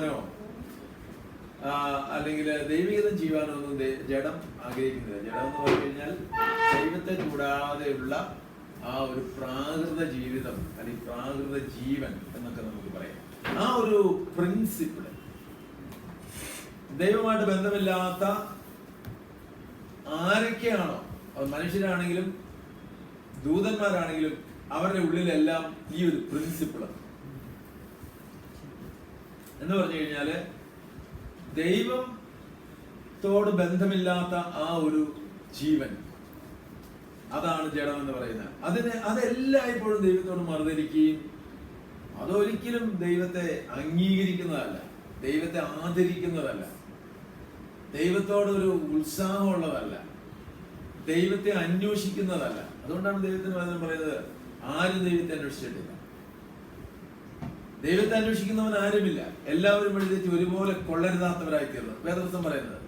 ചെയ്യുവാനോ അല്ലെങ്കിൽ ദൈവികതം ചെയ്യുവാനോ ഒന്നും ജഡം ആഗ്രഹിക്കുന്നില്ല. ജഡം എന്ന് പറഞ്ഞു കഴിഞ്ഞാൽ ദൈവത്തെ കൂടാതെയുള്ള ആ ഒരു പ്രാകൃത ജീവിതം അല്ലെങ്കിൽ പ്രാകൃത ജീവൻ എന്നൊക്കെ നമുക്ക് പറയാം. ആ ഒരു പ്രിൻസിപ്പിൾ ദൈവമായിട്ട് ബന്ധമില്ലാത്ത ആരൊക്കെയാണോ, അത് മനുഷ്യരാണെങ്കിലും ദൂതന്മാരാണെങ്കിലും, അവരുടെ ഉള്ളിലെല്ലാം ഈ ഒരു പ്രിൻസിപ്പിൾ എന്ന് പറഞ്ഞു കഴിഞ്ഞാല് ദൈവത്തോട് ബന്ധമില്ലാത്ത ആ ഒരു ജീവൻ, അതാണ് ജഡം എന്ന് പറയുന്നത്. അതെല്ലായ്പ്പോഴും ദൈവത്തോട് മറുതലിക്കുകയും അതൊരിക്കലും ദൈവത്തെ അംഗീകരിക്കുന്നതല്ല, ദൈവത്തെ ആദരിക്കുന്നതല്ല, ദൈവത്തോടൊരു ഉത്സാഹമുള്ളതല്ല, ദൈവത്തെ അന്വേഷിക്കുന്നതല്ല. അതുകൊണ്ടാണ് ദൈവത്തിന് വചനം പറയുന്നത്, ആരും ദൈവത്തെ അന്വേഷിച്ചിട്ടില്ല. ദൈവത്തെ അന്വേഷിക്കുന്നവൻ ആരുമില്ല, എല്ലാവരും വഴിതെറ്റി ഒരുപോലെ കൊള്ളരുതാത്തവരായി തീർന്നു വേദപുസ്തകം പറയുന്നത്.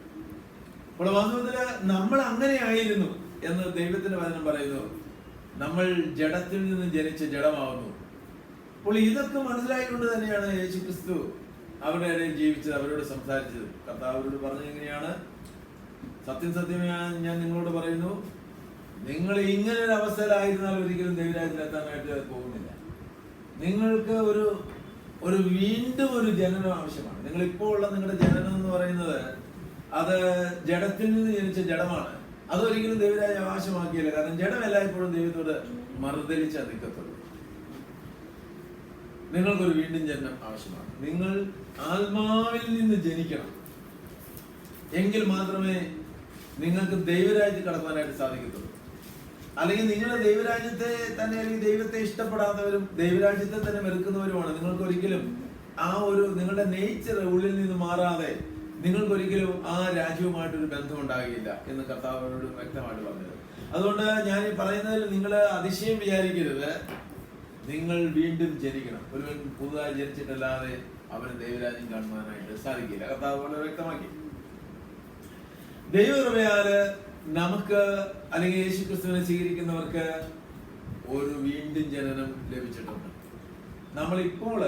അപ്പോൾ വാസ്തവത്തില് നമ്മൾ അങ്ങനെ ആയിരുന്നു എന്ന് ദൈവത്തിന്റെ വചനം പറയുന്നു. നമ്മൾ ജഡത്തിൽ നിന്ന് ജനിച്ച് ജഡമാവുന്നു. അപ്പോൾ ഇതൊക്കെ മനസ്സിലായിക്കൊണ്ട് തന്നെയാണ് യേശുക്രിസ്തു അവരുടെ ഇടയിൽ ജീവിച്ചത്, അവരോട് സംസാരിച്ചത്. കർത്താവരോട് പറഞ്ഞത് എങ്ങനെയാണ്? സത്യം സത്യമായി ഞാൻ നിങ്ങളോട് പറയുന്നു, നിങ്ങൾ ഇങ്ങനെ ഒരു അവസ്ഥയിലായിരുന്നാൽ ഒരിക്കലും ദൈവരാജ്യത്തിലെത്താനായിട്ട് പോകുന്നില്ല. നിങ്ങൾക്ക് ഒരു വീണ്ടും ഒരു ജനനം ആവശ്യമാണ്. നിങ്ങൾ ഇപ്പോൾ ഉള്ള നിങ്ങളുടെ ജനനം എന്ന് പറയുന്നത് അത് ജഡത്തിൽ നിന്ന് ജനിച്ച ജഡമാണ്. അതൊരിക്കലും ദൈവരാജ്യം അവകാശമാക്കിയില്ല. കാരണം ജഡം എല്ലായ്പ്പോഴും ദൈവത്തോട് മറുതലിച്ച് നിൽക്കത്തുള്ളൂ. നിങ്ങൾക്കൊരു വീണ്ടും ജനനം ആവശ്യമാണ്. നിങ്ങൾ ആത്മാവിൽ നിന്ന് ജനിക്കണം. എങ്കിൽ മാത്രമേ നിങ്ങൾക്ക് ദൈവരാജ്യത്തിൽ കടക്കാനായിട്ട് സാധിക്കത്തുള്ളൂ. അല്ലെങ്കിൽ നിങ്ങളുടെ ദൈവരാജ്യത്തെ തന്നെ, അല്ലെങ്കിൽ ദൈവത്തെ ഇഷ്ടപ്പെടാത്തവരും ദൈവരാജ്യത്തെ തന്നെ വെറുക്കുന്നവരുമാണ്. നിങ്ങൾക്കൊരിക്കലും ആ ഒരു നിങ്ങളുടെ നേച്ചർ ഉള്ളിൽ നിന്ന് മാറാതെ നിങ്ങൾക്കൊരിക്കലും ആ രാജ്യവുമായിട്ടൊരു ബന്ധം ഉണ്ടാകില്ല എന്ന് കർത്താവിനോട് വ്യക്തമായിട്ട് പറഞ്ഞത്. അതുകൊണ്ട് ഞാൻ ഈ പറയുന്നതിൽ നിങ്ങൾ അതിശയം വിചാരിക്കരുത്. നിങ്ങൾ വീണ്ടും ജനിക്കണം. ഒരുവൻ പുതുതായി ജനിച്ചിട്ടല്ലാതെ അവന് ദൈവരാജ്യം കാണുവാനായിട്ട് സാധിക്കില്ല. കർത്താവ് വളരെ വ്യക്തമാക്കി. ദൈവകൃപയാല് നമുക്ക് അല്ലെങ്കിൽ യേശുക്രിസ്തുവിനെ സ്വീകരിക്കുന്നവർക്ക് ഒരു വീണ്ടും ജനനം ലഭിച്ചിട്ടുണ്ട്. നമ്മളിപ്പോൾ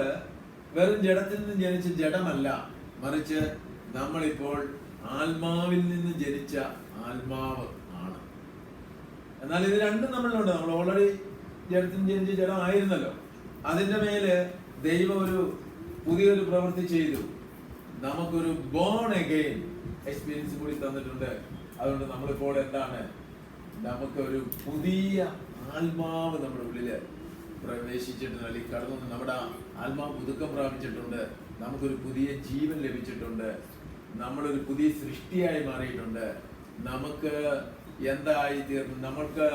വെറും ജഡത്തിൽ നിന്ന് ജനിച്ച ജഡമല്ല, മറിച്ച് നമ്മളിപ്പോൾ ആത്മാവിൽ നിന്ന് ജനിച്ച ആത്മാവ് ആണ്. എന്നാൽ ഇത് രണ്ടും നമ്മളിലുണ്ട്. നമ്മൾ ഓൾറെഡി ജഡത്തിൽ ജനിച്ച ജഡം ആയിരുന്നല്ലോ. അതിന്റെ മേല് ദൈവം ഒരു പുതിയൊരു പ്രവൃത്തി ചെയ്തു. നമുക്കൊരു ബോൺ അഗെയിൻ എക്സ്പീരിയൻസ് കൂടി തന്നിട്ടുണ്ട്. അതുകൊണ്ട് നമ്മളിപ്പോൾ എന്താണ്, നമുക്കൊരു പുതിയ ആത്മാവ് നമ്മുടെ ഉള്ളില് പ്രവേശിച്ചിട്ടുണ്ട്, അല്ലെങ്കിൽ കടന്നു. നമ്മുടെ ആത്മാവ് പുതുക്കം പ്രാപിച്ചിട്ടുണ്ട്. നമുക്കൊരു പുതിയ ജീവൻ ലഭിച്ചിട്ടുണ്ട്. നമ്മളൊരു പുതിയ സൃഷ്ടിയായി മാറിയിട്ടുണ്ട്. നമുക്ക് എന്തായി തീർന്നു? നമ്മൾക്ക്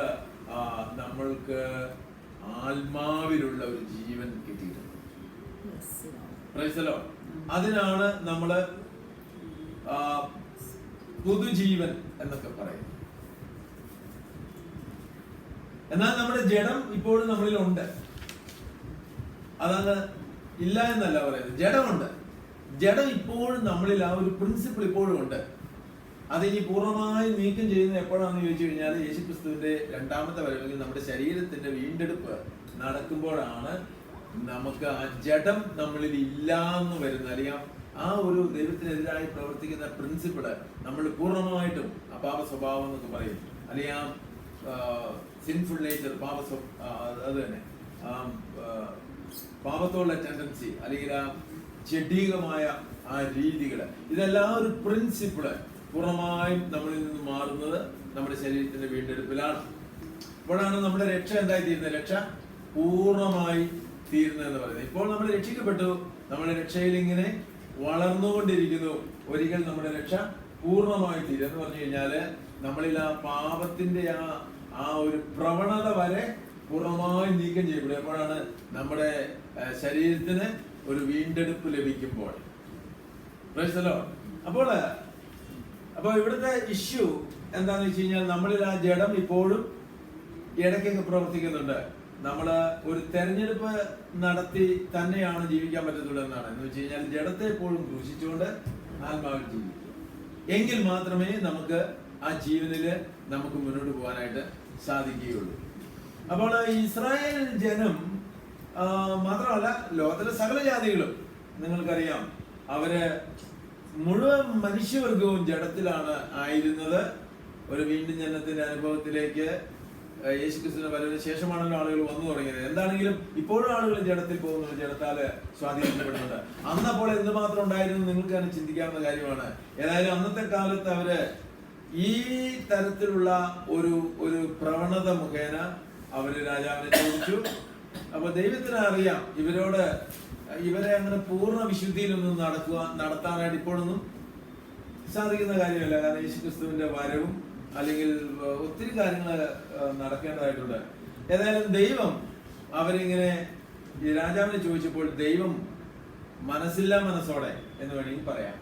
ആത്മാവിലുള്ള ഒരു ജീവൻ കിട്ടിയിട്ടുണ്ട്. Praise the Lord. അതിനാണ് നമ്മള് പുതുജീവൻ എന്നൊക്കെ പറയുന്നത്. എന്നാൽ നമ്മുടെ ജഡം ഇപ്പോഴും നമ്മളിലുണ്ട്. അതാണ് ഇല്ല എന്നല്ല പറയുന്നത്. ജഡമുണ്ട്. ജഡം ഇപ്പോഴും നമ്മളിൽ ആ ഒരു പ്രിൻസിപ്പിൾ ഇപ്പോഴും ഉണ്ട്. അത് ഇനി പൂർണ്ണമായി നീക്കം ചെയ്യുന്നത് എപ്പോഴാണെന്ന് ചോദിച്ചു കഴിഞ്ഞാൽ യേശുക്രിസ്തുവിന്റെ രണ്ടാമത്തെ വരവിൽ നമ്മുടെ ശരീരത്തിന്റെ വീണ്ടെടുപ്പ് നടക്കുമ്പോഴാണ് നമുക്ക് ആ ജഡം നമ്മളിൽ ഇല്ലാന്ന് വരുന്ന, അല്ലെങ്കിൽ ആ ഒരു ദൈവത്തിനെതിരായി പ്രവർത്തിക്കുന്ന പ്രിൻസിപ്പിള് നമ്മൾ പൂർണ്ണമായിട്ടും അപാപ സ്വഭാവം എന്നൊക്കെ പറയും, അല്ലെങ്കിൽ ആ സിൻഫുൾ നേച്ചർ, അത് തന്നെ പാപത്തോടുള്ള ടെൻഡൻസി, അല്ലെങ്കിൽ ആ ജഡീകമായ ആ രീതികള്, ഇതെല്ലാം ഒരു പ്രിൻസിപ്പിള് പൂർണ്ണമായും നമ്മളിൽ നിന്ന് മാറുന്നത് നമ്മുടെ ശരീരത്തിന്റെ വീണ്ടെടുപ്പിലാണ്. ഇപ്പോഴാണ് നമ്മുടെ രക്ഷ എന്തായി തീരുന്നത്? രക്ഷ പൂർണ്ണമായി തീരുന്നത് എന്ന് പറയുന്നത്. ഇപ്പോൾ നമ്മൾ രക്ഷിക്കപ്പെട്ടു, നമ്മുടെ രക്ഷയിൽ ഇങ്ങനെ വളർന്നുകൊണ്ടിരിക്കുന്നു. ഒരിക്കൽ നമ്മുടെ രക്ഷ പൂർണ്ണമായി തീരും എന്ന് പറഞ്ഞു കഴിഞ്ഞാല് നമ്മളിൽ ആ പാപത്തിന്റെ ആ ഒരു പ്രവണത വരെ പൂർണ്ണമായി നീക്കം ചെയ്യപ്പെടും. എപ്പോഴാണ്? നമ്മുടെ ശരീരത്തിന് ഒരു വീണ്ടെടുപ്പ് ലഭിക്കുമ്പോൾ. അപ്പോൾ ഇവിടുത്തെ ഇഷ്യൂ എന്താണെന്ന് വെച്ച് കഴിഞ്ഞാൽ നമ്മളിൽ ആ ജഡം ഇപ്പോഴും ഇടയ്ക്കൊക്കെ പ്രവർത്തിക്കുന്നുണ്ട്. നമ്മള് ഒരു തെരഞ്ഞെടുപ്പ് നടത്തി തന്നെയാണ് ജീവിക്കാൻ പറ്റത്തുള്ളൂ എന്നാണ്. എന്ന് വെച്ച് കഴിഞ്ഞാൽ ജഡത്തെ എപ്പോഴും ക്രൂശിച്ചുകൊണ്ട് ആത്മാവിൽ ജീവിക്കും. എങ്കിൽ മാത്രമേ നമുക്ക് ആ ജീവനില് നമുക്ക് മുന്നോട്ട് പോകാനായിട്ട് സാധിക്കുകയുള്ളൂ. അപ്പോൾ ഇസ്രായേൽ ജനം മാത്രമല്ല, ലോകത്തിലെ സകല ജാതികളും നിങ്ങൾക്കറിയാം, അവര് മുഴുവൻ മനുഷ്യവർഗവും ജഡത്തിലാണ് ആയിരുന്നത്. ഒരു വീണ്ടും ജനനത്തിന്റെ അനുഭവത്തിലേക്ക് യേശുക്രിസ്തുവിന്റെ വരവിന് ശേഷമാണല്ലോ ആളുകൾ വന്നു തുടങ്ങിയത്. എന്താണെങ്കിലും ഇപ്പോഴും ആളുകൾ ജഡത്തിൽ പോകുന്നത്, ജഡത്താല് സ്വാധീനിക്കപ്പെടുന്നുണ്ട്. അന്നപ്പോൾ എന്തുമാത്രം ഉണ്ടായിരുന്നു നിങ്ങൾക്ക് തന്നെ ചിന്തിക്കാവുന്ന കാര്യമാണ്. ഏതായാലും അന്നത്തെ കാലത്ത് അവര് ഈ തരത്തിലുള്ള ഒരു പ്രവണത മുഖേന അവര് രാജാവിനെ ചോദിച്ചു. അപ്പൊ ദൈവത്തിന് അറിയാം ഇവരെ അങ്ങനെ പൂർണ്ണ വിശുദ്ധിയിലൊന്നും നടത്താനായിട്ട് ഇപ്പോഴൊന്നും സാധിക്കുന്ന കാര്യമല്ല. കാരണം യേശുക്രിസ്തുവിന്റെ വരവും അല്ലെങ്കിൽ ഒത്തിരി കാര്യങ്ങൾ നടക്കേണ്ടതായിട്ടുണ്ട്. ഏതായാലും ദൈവം അവരിങ്ങനെ ഈ രാജാവിനെ ചോദിച്ചപ്പോൾ ദൈവം മനസ്സില്ലാ മനസ്സോടെ എന്ന് വേണമെങ്കിൽ പറയാം.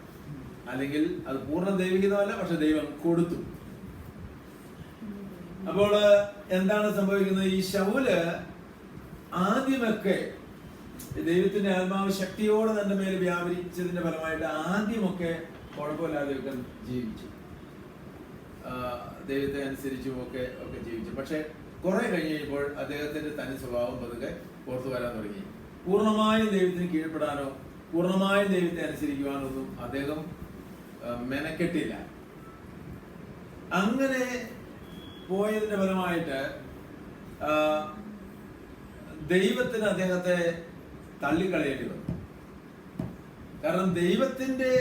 അല്ലെങ്കിൽ അത് പൂർണ്ണ ദൈവികതമല്ല, പക്ഷെ ദൈവം കൊടുത്തു. അപ്പോൾ എന്താണ് സംഭവിക്കുന്നത്? ഈ ശൗല് ആദ്യമൊക്കെ ദൈവത്തിന്റെ ആത്മാവ് ശക്തിയോടെ തന്റെ മേൽ വ്യാപരിച്ചതിന്റെ ഫലമായിട്ട് ആദ്യമൊക്കെ കുഴപ്പമില്ലാതെയൊക്കെ ജീവിച്ചു, ദൈവത്തെ അനുസരിച്ചും ഒക്കെ ജീവിച്ചു. പക്ഷെ കുറെ കഴിഞ്ഞപ്പോൾ അദ്ദേഹത്തിന്റെ തനി സ്വഭാവം പതുക്കെ പുറത്തു വരാൻ തുടങ്ങി. പൂർണ്ണമായും ദൈവത്തിന് കീഴ്പ്പെടാനോ പൂർണ്ണമായും ദൈവത്തെ അനുസരിക്കുവാനോ ഒന്നും അദ്ദേഹം മെനക്കെട്ടില്ല. അങ്ങനെ പോയതിന്റെ ഫലമായിട്ട് ദൈവത്തിന് അദ്ദേഹത്തെ തള്ളിക്കളയേണ്ടി വന്നു. കാരണം ദൈവത്തിന്റെ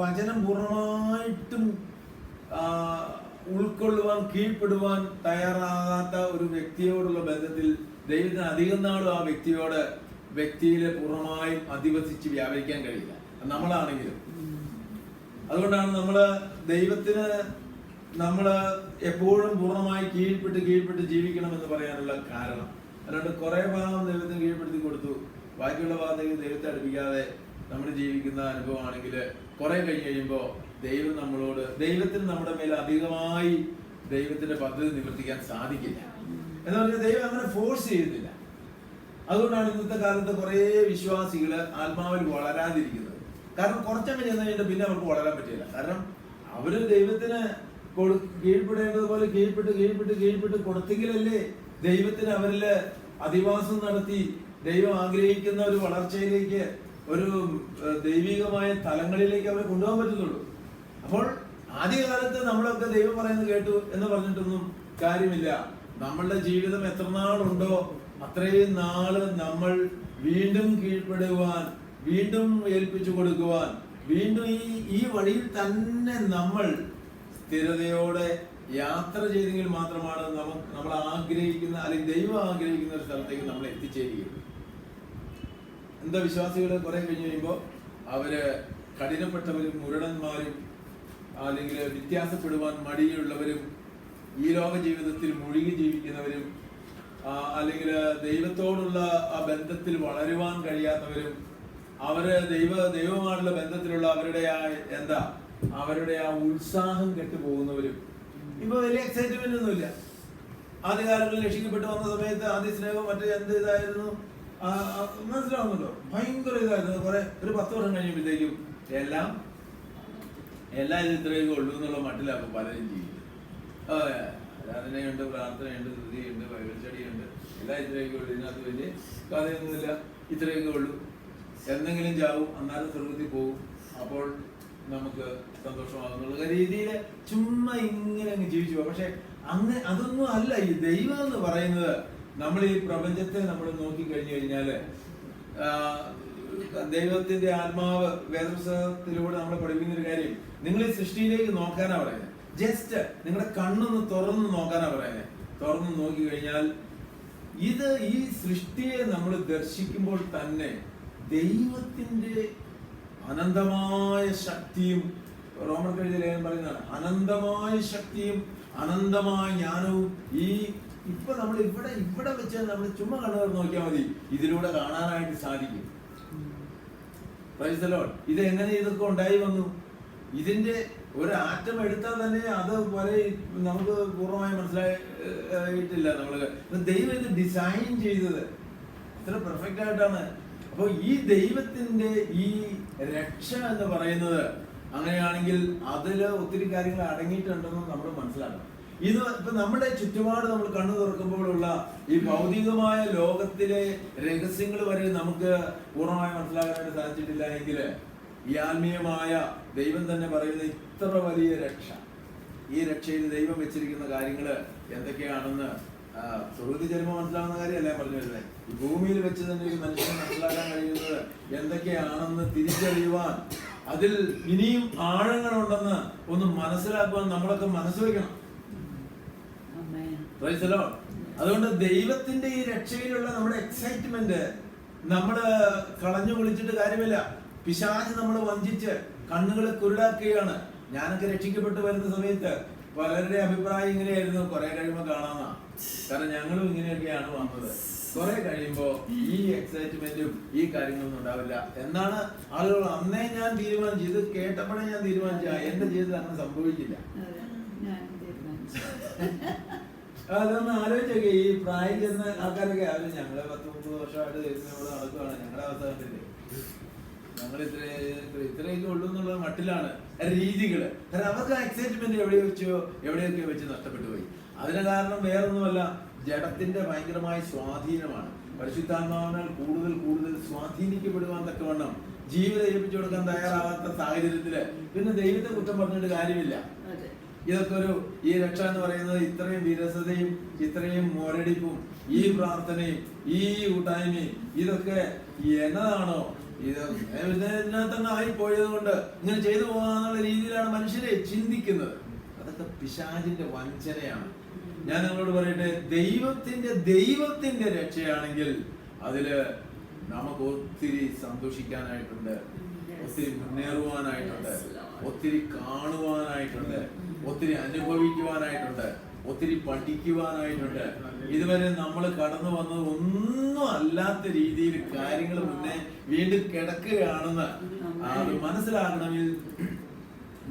വചനം പൂർണ്ണമായിട്ടും ഉൾക്കൊള്ളുവാൻ, കീഴ്പ്പെടുവാൻ തയ്യാറാകാത്ത ഒരു വ്യക്തിയോടുള്ള ബന്ധത്തിൽ ദൈവത്തിന് അധികം നാളും ആ വ്യക്തിയിൽ പൂർണ്ണമായും അധിവസിച്ച് വ്യാപരിക്കാൻ കഴിയില്ല, നമ്മളാണെങ്കിലും. അതുകൊണ്ടാണ് ദൈവത്തിന് എപ്പോഴും പൂർണ്ണമായി കീഴ്പ്പെട്ട് ജീവിക്കണം എന്ന് പറയാനുള്ള കാരണം. അല്ലാണ്ട് കുറെ ഭാഗം ദൈവത്തിന് കീഴ്പ്പെടുത്തി കൊടുത്തു, ബാക്കിയുള്ള ഭാഗത്തേക്ക് ദൈവത്തെ അടുപ്പിക്കാതെ നമ്മൾ ജീവിക്കുന്ന അനുഭവമാണെങ്കിൽ കുറെ കഴിഞ്ഞ് കഴിയുമ്പോൾ ദൈവത്തിന് നമ്മുടെ മേൽ അധികമായി ദൈവത്തിന്റെ പദ്ധതി നിവർത്തിക്കാൻ സാധിക്കില്ല. എന്ന് പറഞ്ഞാൽ ദൈവം അങ്ങനെ ഫോഴ്സ് ചെയ്യുന്നില്ല. അതുകൊണ്ടാണ് ഇന്നത്തെ കാലത്ത് കുറെ വിശ്വാസികള് ആത്മാവിൽ വളരാതിരിക്കുന്നത്. കാരണം കുറച്ചങ്ങ് ചെന്ന് കഴിഞ്ഞിട്ട് പിന്നെ അവർക്ക് വളരാൻ പറ്റില്ല. കാരണം അവര് ദൈവത്തിന് കീഴ്പ്പെടേണ്ടതുപോലെ കീഴ്പ്പെട്ട് കൊടുത്തെങ്കിലല്ലേ ദൈവത്തിന് അവരില് അധിവാസം നടത്തി ദൈവം ആഗ്രഹിക്കുന്ന ഒരു വളർച്ചയിലേക്ക്, ഒരു ദൈവികമായ തലങ്ങളിലേക്ക് അവരെ കൊണ്ടുപോകാൻ പറ്റുന്നുള്ളൂ. അപ്പോൾ ആദ്യകാലത്ത് നമ്മളൊക്കെ ദൈവം പറയുന്നത് കേട്ടു എന്ന് പറഞ്ഞിട്ടൊന്നും കാര്യമില്ല. നമ്മളുടെ ജീവിതം എത്ര നാളുണ്ടോ അത്രയും നാള് നമ്മൾ വീണ്ടും കീഴ്പ്പെടുവാൻ, വീണ്ടും ഏൽപ്പിച്ചു കൊടുക്കുവാൻ, വീണ്ടും ഈ വഴിയിൽ തന്നെ നമ്മൾ സ്ഥിരതയോടെ യാത്ര ചെയ്തെങ്കിൽ മാത്രമാണ് നമ്മൾ ആഗ്രഹിക്കുന്ന, അല്ലെങ്കിൽ ദൈവം ആഗ്രഹിക്കുന്ന ഒരു സ്ഥലത്തേക്ക് നമ്മൾ എത്തിച്ചേരുകയുള്ളൂ. എന്താ വിശ്വാസികൾ കുറെ കഴിഞ്ഞ് കഴിയുമ്പോൾ അവര് കഠിനപ്പെട്ടവരും മുരടന്മാരും അല്ലെങ്കിൽ വ്യത്യാസപ്പെടുവാൻ മടിയുള്ളവരും ഈ ലോക ജീവിതത്തിൽ മുഴുകി ജീവിക്കുന്നവരും അല്ലെങ്കിൽ ദൈവത്തോടുള്ള ആ ബന്ധത്തിൽ വളരുവാൻ കഴിയാത്തവരും ദൈവമായിട്ടുള്ള ബന്ധത്തിലുള്ള അവരുടെ ആ ഉത്സാഹം കെട്ടുപോകുന്നവരും ഇപ്പൊ വലിയ എക്സൈറ്റ്മെന്റ് ഒന്നുമില്ല. ആദ്യകാലങ്ങളിൽ രക്ഷിക്കപ്പെട്ടു വന്ന സമയത്ത് ആദ്യ സ്നേഹം മറ്റേ എന്ത് ഇതായിരുന്നു മനസ്സിലാവുന്നുണ്ടോ? ഭയങ്കര ഇതായിരുന്നു. ഒരു 10 വർഷം കഴിയുമ്പോഴത്തേക്കും എല്ലാം ഇത് ഇത്രയൊക്കെ ഉള്ളൂ എന്നുള്ള മട്ടിലാക്കും പലരും ജീവിക്കും. ആരാധനയുണ്ട്, പ്രാർത്ഥനയുണ്ട്, സ്തുതിയുണ്ട്, ബൈബിൾ സ്റ്റഡിയുണ്ട്, എല്ലാം ഇത്രയൊക്കെ ഉള്ളൂ. ഇതിനകത്ത് വലിയ കഥയൊന്നുമില്ല, ഇത്രയൊക്കെ ഉള്ളൂ. എന്തെങ്കിലും ചാവും, അന്നാലും സ്വർഗത്തിൽ പോകും, അപ്പോൾ നമുക്ക് സന്തോഷമാകുന്നുള്ള രീതിയിൽ ചുമ്മാ ഇങ്ങനെ അങ്ങ് ജീവിച്ചു പോകും. പക്ഷെ അതൊന്നും അല്ല ഈ ദൈവം എന്ന് പറയുന്നത്. നമ്മൾ ഈ പ്രപഞ്ചത്തെ നമ്മൾ നോക്കിക്കഴിഞ്ഞു കഴിഞ്ഞാല് ദൈവത്തിന്റെ ആത്മാവ് വേദപുസ്തകത്തിലൂടെ നമ്മളെ പഠിപ്പിക്കുന്ന ഒരു കാര്യം, നിങ്ങൾ ഈ സൃഷ്ടിയിലേക്ക് നോക്കാനാ പറയുന്നത്. ജസ്റ്റ് നിങ്ങളുടെ കണ്ണൊന്ന് തുറന്ന് നോക്കാനാ പറയുന്നത്. തുറന്ന് നോക്കി കഴിഞ്ഞാൽ ഈ സൃഷ്ടിയെ നമ്മൾ ദർശിക്കുമ്പോൾ തന്നെ ദൈവത്തിന്റെ അനന്തമായ ശക്തിയും, റോമൻ എഴുതിയ ലേഖനം പറയുന്നതാണ്, അനന്തമായ ശക്തിയും അനന്തമായ ജ്ഞാനവും ഇപ്പൊ നമ്മൾ ഇവിടെ വെച്ച് നമ്മൾ ചുമ്മാ കണ്ണുകൾ നോക്കിയാൽ മതി, ഇതിലൂടെ കാണാനായിട്ട് സാധിക്കും. Praise the Lord. ഇതെങ്ങനെ ഇതൊക്കെ ഉണ്ടായി വന്നു? ഇതിന്റെ ഒരു ആറ്റം എടുത്താൽ തന്നെ അത് നമുക്ക് പൂർണ്ണമായി മനസ്സിലായിട്ടില്ല. ദൈവം ഇത് ഡിസൈൻ ചെയ്തത് ഇത്ര പെർഫെക്റ്റ് ആയിട്ടാണ്. അപ്പൊ ഈ ദൈവത്തിന്റെ ഈ രക്ഷ എന്ന് പറയുന്നത് അങ്ങനെയാണെങ്കിൽ അതില് ഒത്തിരി കാര്യങ്ങൾ അടങ്ങിയിട്ടുണ്ടെന്ന് നമ്മൾ മനസ്സിലാക്കണം. ഇത് ഇപ്പൊ നമ്മുടെ ചുറ്റുപാട് നമ്മൾ കണ്ണു തുറക്കുമ്പോഴുള്ള ഈ ഭൗതികമായ ലോകത്തിലെ രഹസ്യങ്ങൾ വരെ നമുക്ക് പൂർണ്ണമായി മനസ്സിലാക്കാനായിട്ട് സാധിച്ചിട്ടില്ല എങ്കിൽ ഈ ആത്മീയമായ ദൈവം തന്നെ പറയുന്ന ഇത്ര വലിയ രക്ഷ, ഈ രക്ഷയിൽ ദൈവം വെച്ചിരിക്കുന്ന കാര്യങ്ങൾ എന്തൊക്കെയാണെന്ന് സ്വർഗ്ഗത്തിൽ ചെല്ലുമ്പോൾ മനസ്സിലാവുന്ന കാര്യമല്ല പറഞ്ഞു വരുന്നത്. ഈ ഭൂമിയിൽ വെച്ച് തന്നെ ഒരു മനുഷ്യന് മനസ്സിലാക്കാൻ കഴിയുന്നത് എന്തൊക്കെയാണെന്ന് തിരിച്ചറിയുവാൻ, അതിൽ ഇനിയും ആഴങ്ങളുണ്ടെന്ന് ഒന്ന് മനസ്സിലാക്കുവാൻ നമ്മളൊക്കെ മനസ്സ് വയ്ക്കണം. അതുകൊണ്ട് ദൈവത്തിന്റെ ഈ രക്ഷയിലുള്ള നമ്മുടെ എക്സൈറ്റ്മെന്റ് നമ്മള് കളഞ്ഞു കുളിച്ചിട്ട് കാര്യമില്ല. പിശാച് നമ്മളെ വഞ്ചിച്ച് കണ്ണുകളെ കുരുടാക്കുകയാണ്. ഞാനൊക്കെ രക്ഷിക്കപ്പെട്ട് വരുന്ന സമയത്ത് പലരുടെ അഭിപ്രായം ഇങ്ങനെയായിരുന്നു, കുറെ കഴിയുമ്പോൾ കാണാമെന്നാ. കാരണം ഞങ്ങളും ഇങ്ങനെയൊക്കെയാണ് വന്നത്. കുറെ കഴിയുമ്പോ ഈ എക്സൈറ്റ്മെന്റും ഈ കാര്യങ്ങളൊന്നും ഉണ്ടാവില്ല എന്നാണ് ആളുകൾ അന്നേ ഞാൻ തീരുമാനിച്ചു. ഇത് കേട്ടപ്പോഴേ ഞാൻ തീരുമാനിച്ച എന്റെ ജീവിതത്തിൽ അങ്ങനെ സംഭവിക്കില്ല. അതൊന്ന് ആലോചിച്ചൊക്കെ, ഈ പ്രായം ചെന്ന ആൾക്കാരൊക്കെ ആരും ഞങ്ങളെ 10-30 വർഷമായിട്ട് ഇവിടെ നടക്കുകയാണ്, ഞങ്ങളുടെ അവസ്ഥ കണ്ടില്ലേ, ഞങ്ങൾ ഇത്രയൊക്കെ ഉള്ളൂ എന്നുള്ള മട്ടിലാണ് രീതികള്. കാരണം അവർക്ക് എക്സൈറ്റ്മെന്റ് എവിടെയൊക്കെ വെച്ച് നഷ്ടപ്പെട്ടു പോയി. അതിന് കാരണം വേറൊന്നുമല്ല, ജഡത്തിന്റെ ഭയങ്കരമായ സ്വാധീനമാണ്. പരിശുദ്ധാത്മാവിനാൽ കൂടുതൽ കൂടുതൽ സ്വാധീനിക്കപ്പെടുവാൻ തക്കവണ്ണം ജീവിതം ഏൽപ്പിച്ചു കൊടുക്കാൻ തയ്യാറാകാത്ത സാഹചര്യത്തില് പിന്നെ ദൈവത്തെ കുറ്റം പറഞ്ഞിട്ട് കാര്യമില്ല. ഇതൊക്കെ ഈ രക്ഷ എന്ന് പറയുന്നത് ഇത്രയും വിരസതയും ഇത്രയും മുരടിപ്പും ഈ പ്രാർത്ഥനയും ഈ കൂട്ടായ്മയും ഇതൊക്കെ എന്നതാണോ? ഇത് ഇതിനകത്തന്നെ ആയിപ്പോയത് കൊണ്ട് ഇങ്ങനെ ചെയ്തു പോകാന്നുള്ള രീതിയിലാണ് മനുഷ്യരെ ചിന്തിക്കുന്നത്. അതൊക്കെ പിശാചിന്റെ വഞ്ചനയാണ്. ഞാൻ നിങ്ങളോട് പറയട്ടെ, ദൈവത്തിന്റെ രക്ഷയാണെങ്കിൽ അതില് നമുക്ക് ഒത്തിരി സന്തോഷിക്കാനായിട്ടുണ്ട്, ഒത്തിരി മുന്നേറുവാനായിട്ടുണ്ട്, ഒത്തിരി കാണുവാനായിട്ടുണ്ട്, ഒത്തിരി അനുഭവിക്കുവാനായിട്ടുണ്ട്, ഒത്തിരി പഠിക്കുവാനായിട്ടുണ്ട്. ഇതുവരെ നമ്മൾ കടന്നു വന്നത് ഒന്നും അല്ലാത്ത രീതിയിൽ കാര്യങ്ങൾ മുന്നേ വീണ്ടും കിടക്കുകയാണെന്ന് അത് മനസ്സിലാക്കണമെങ്കിൽ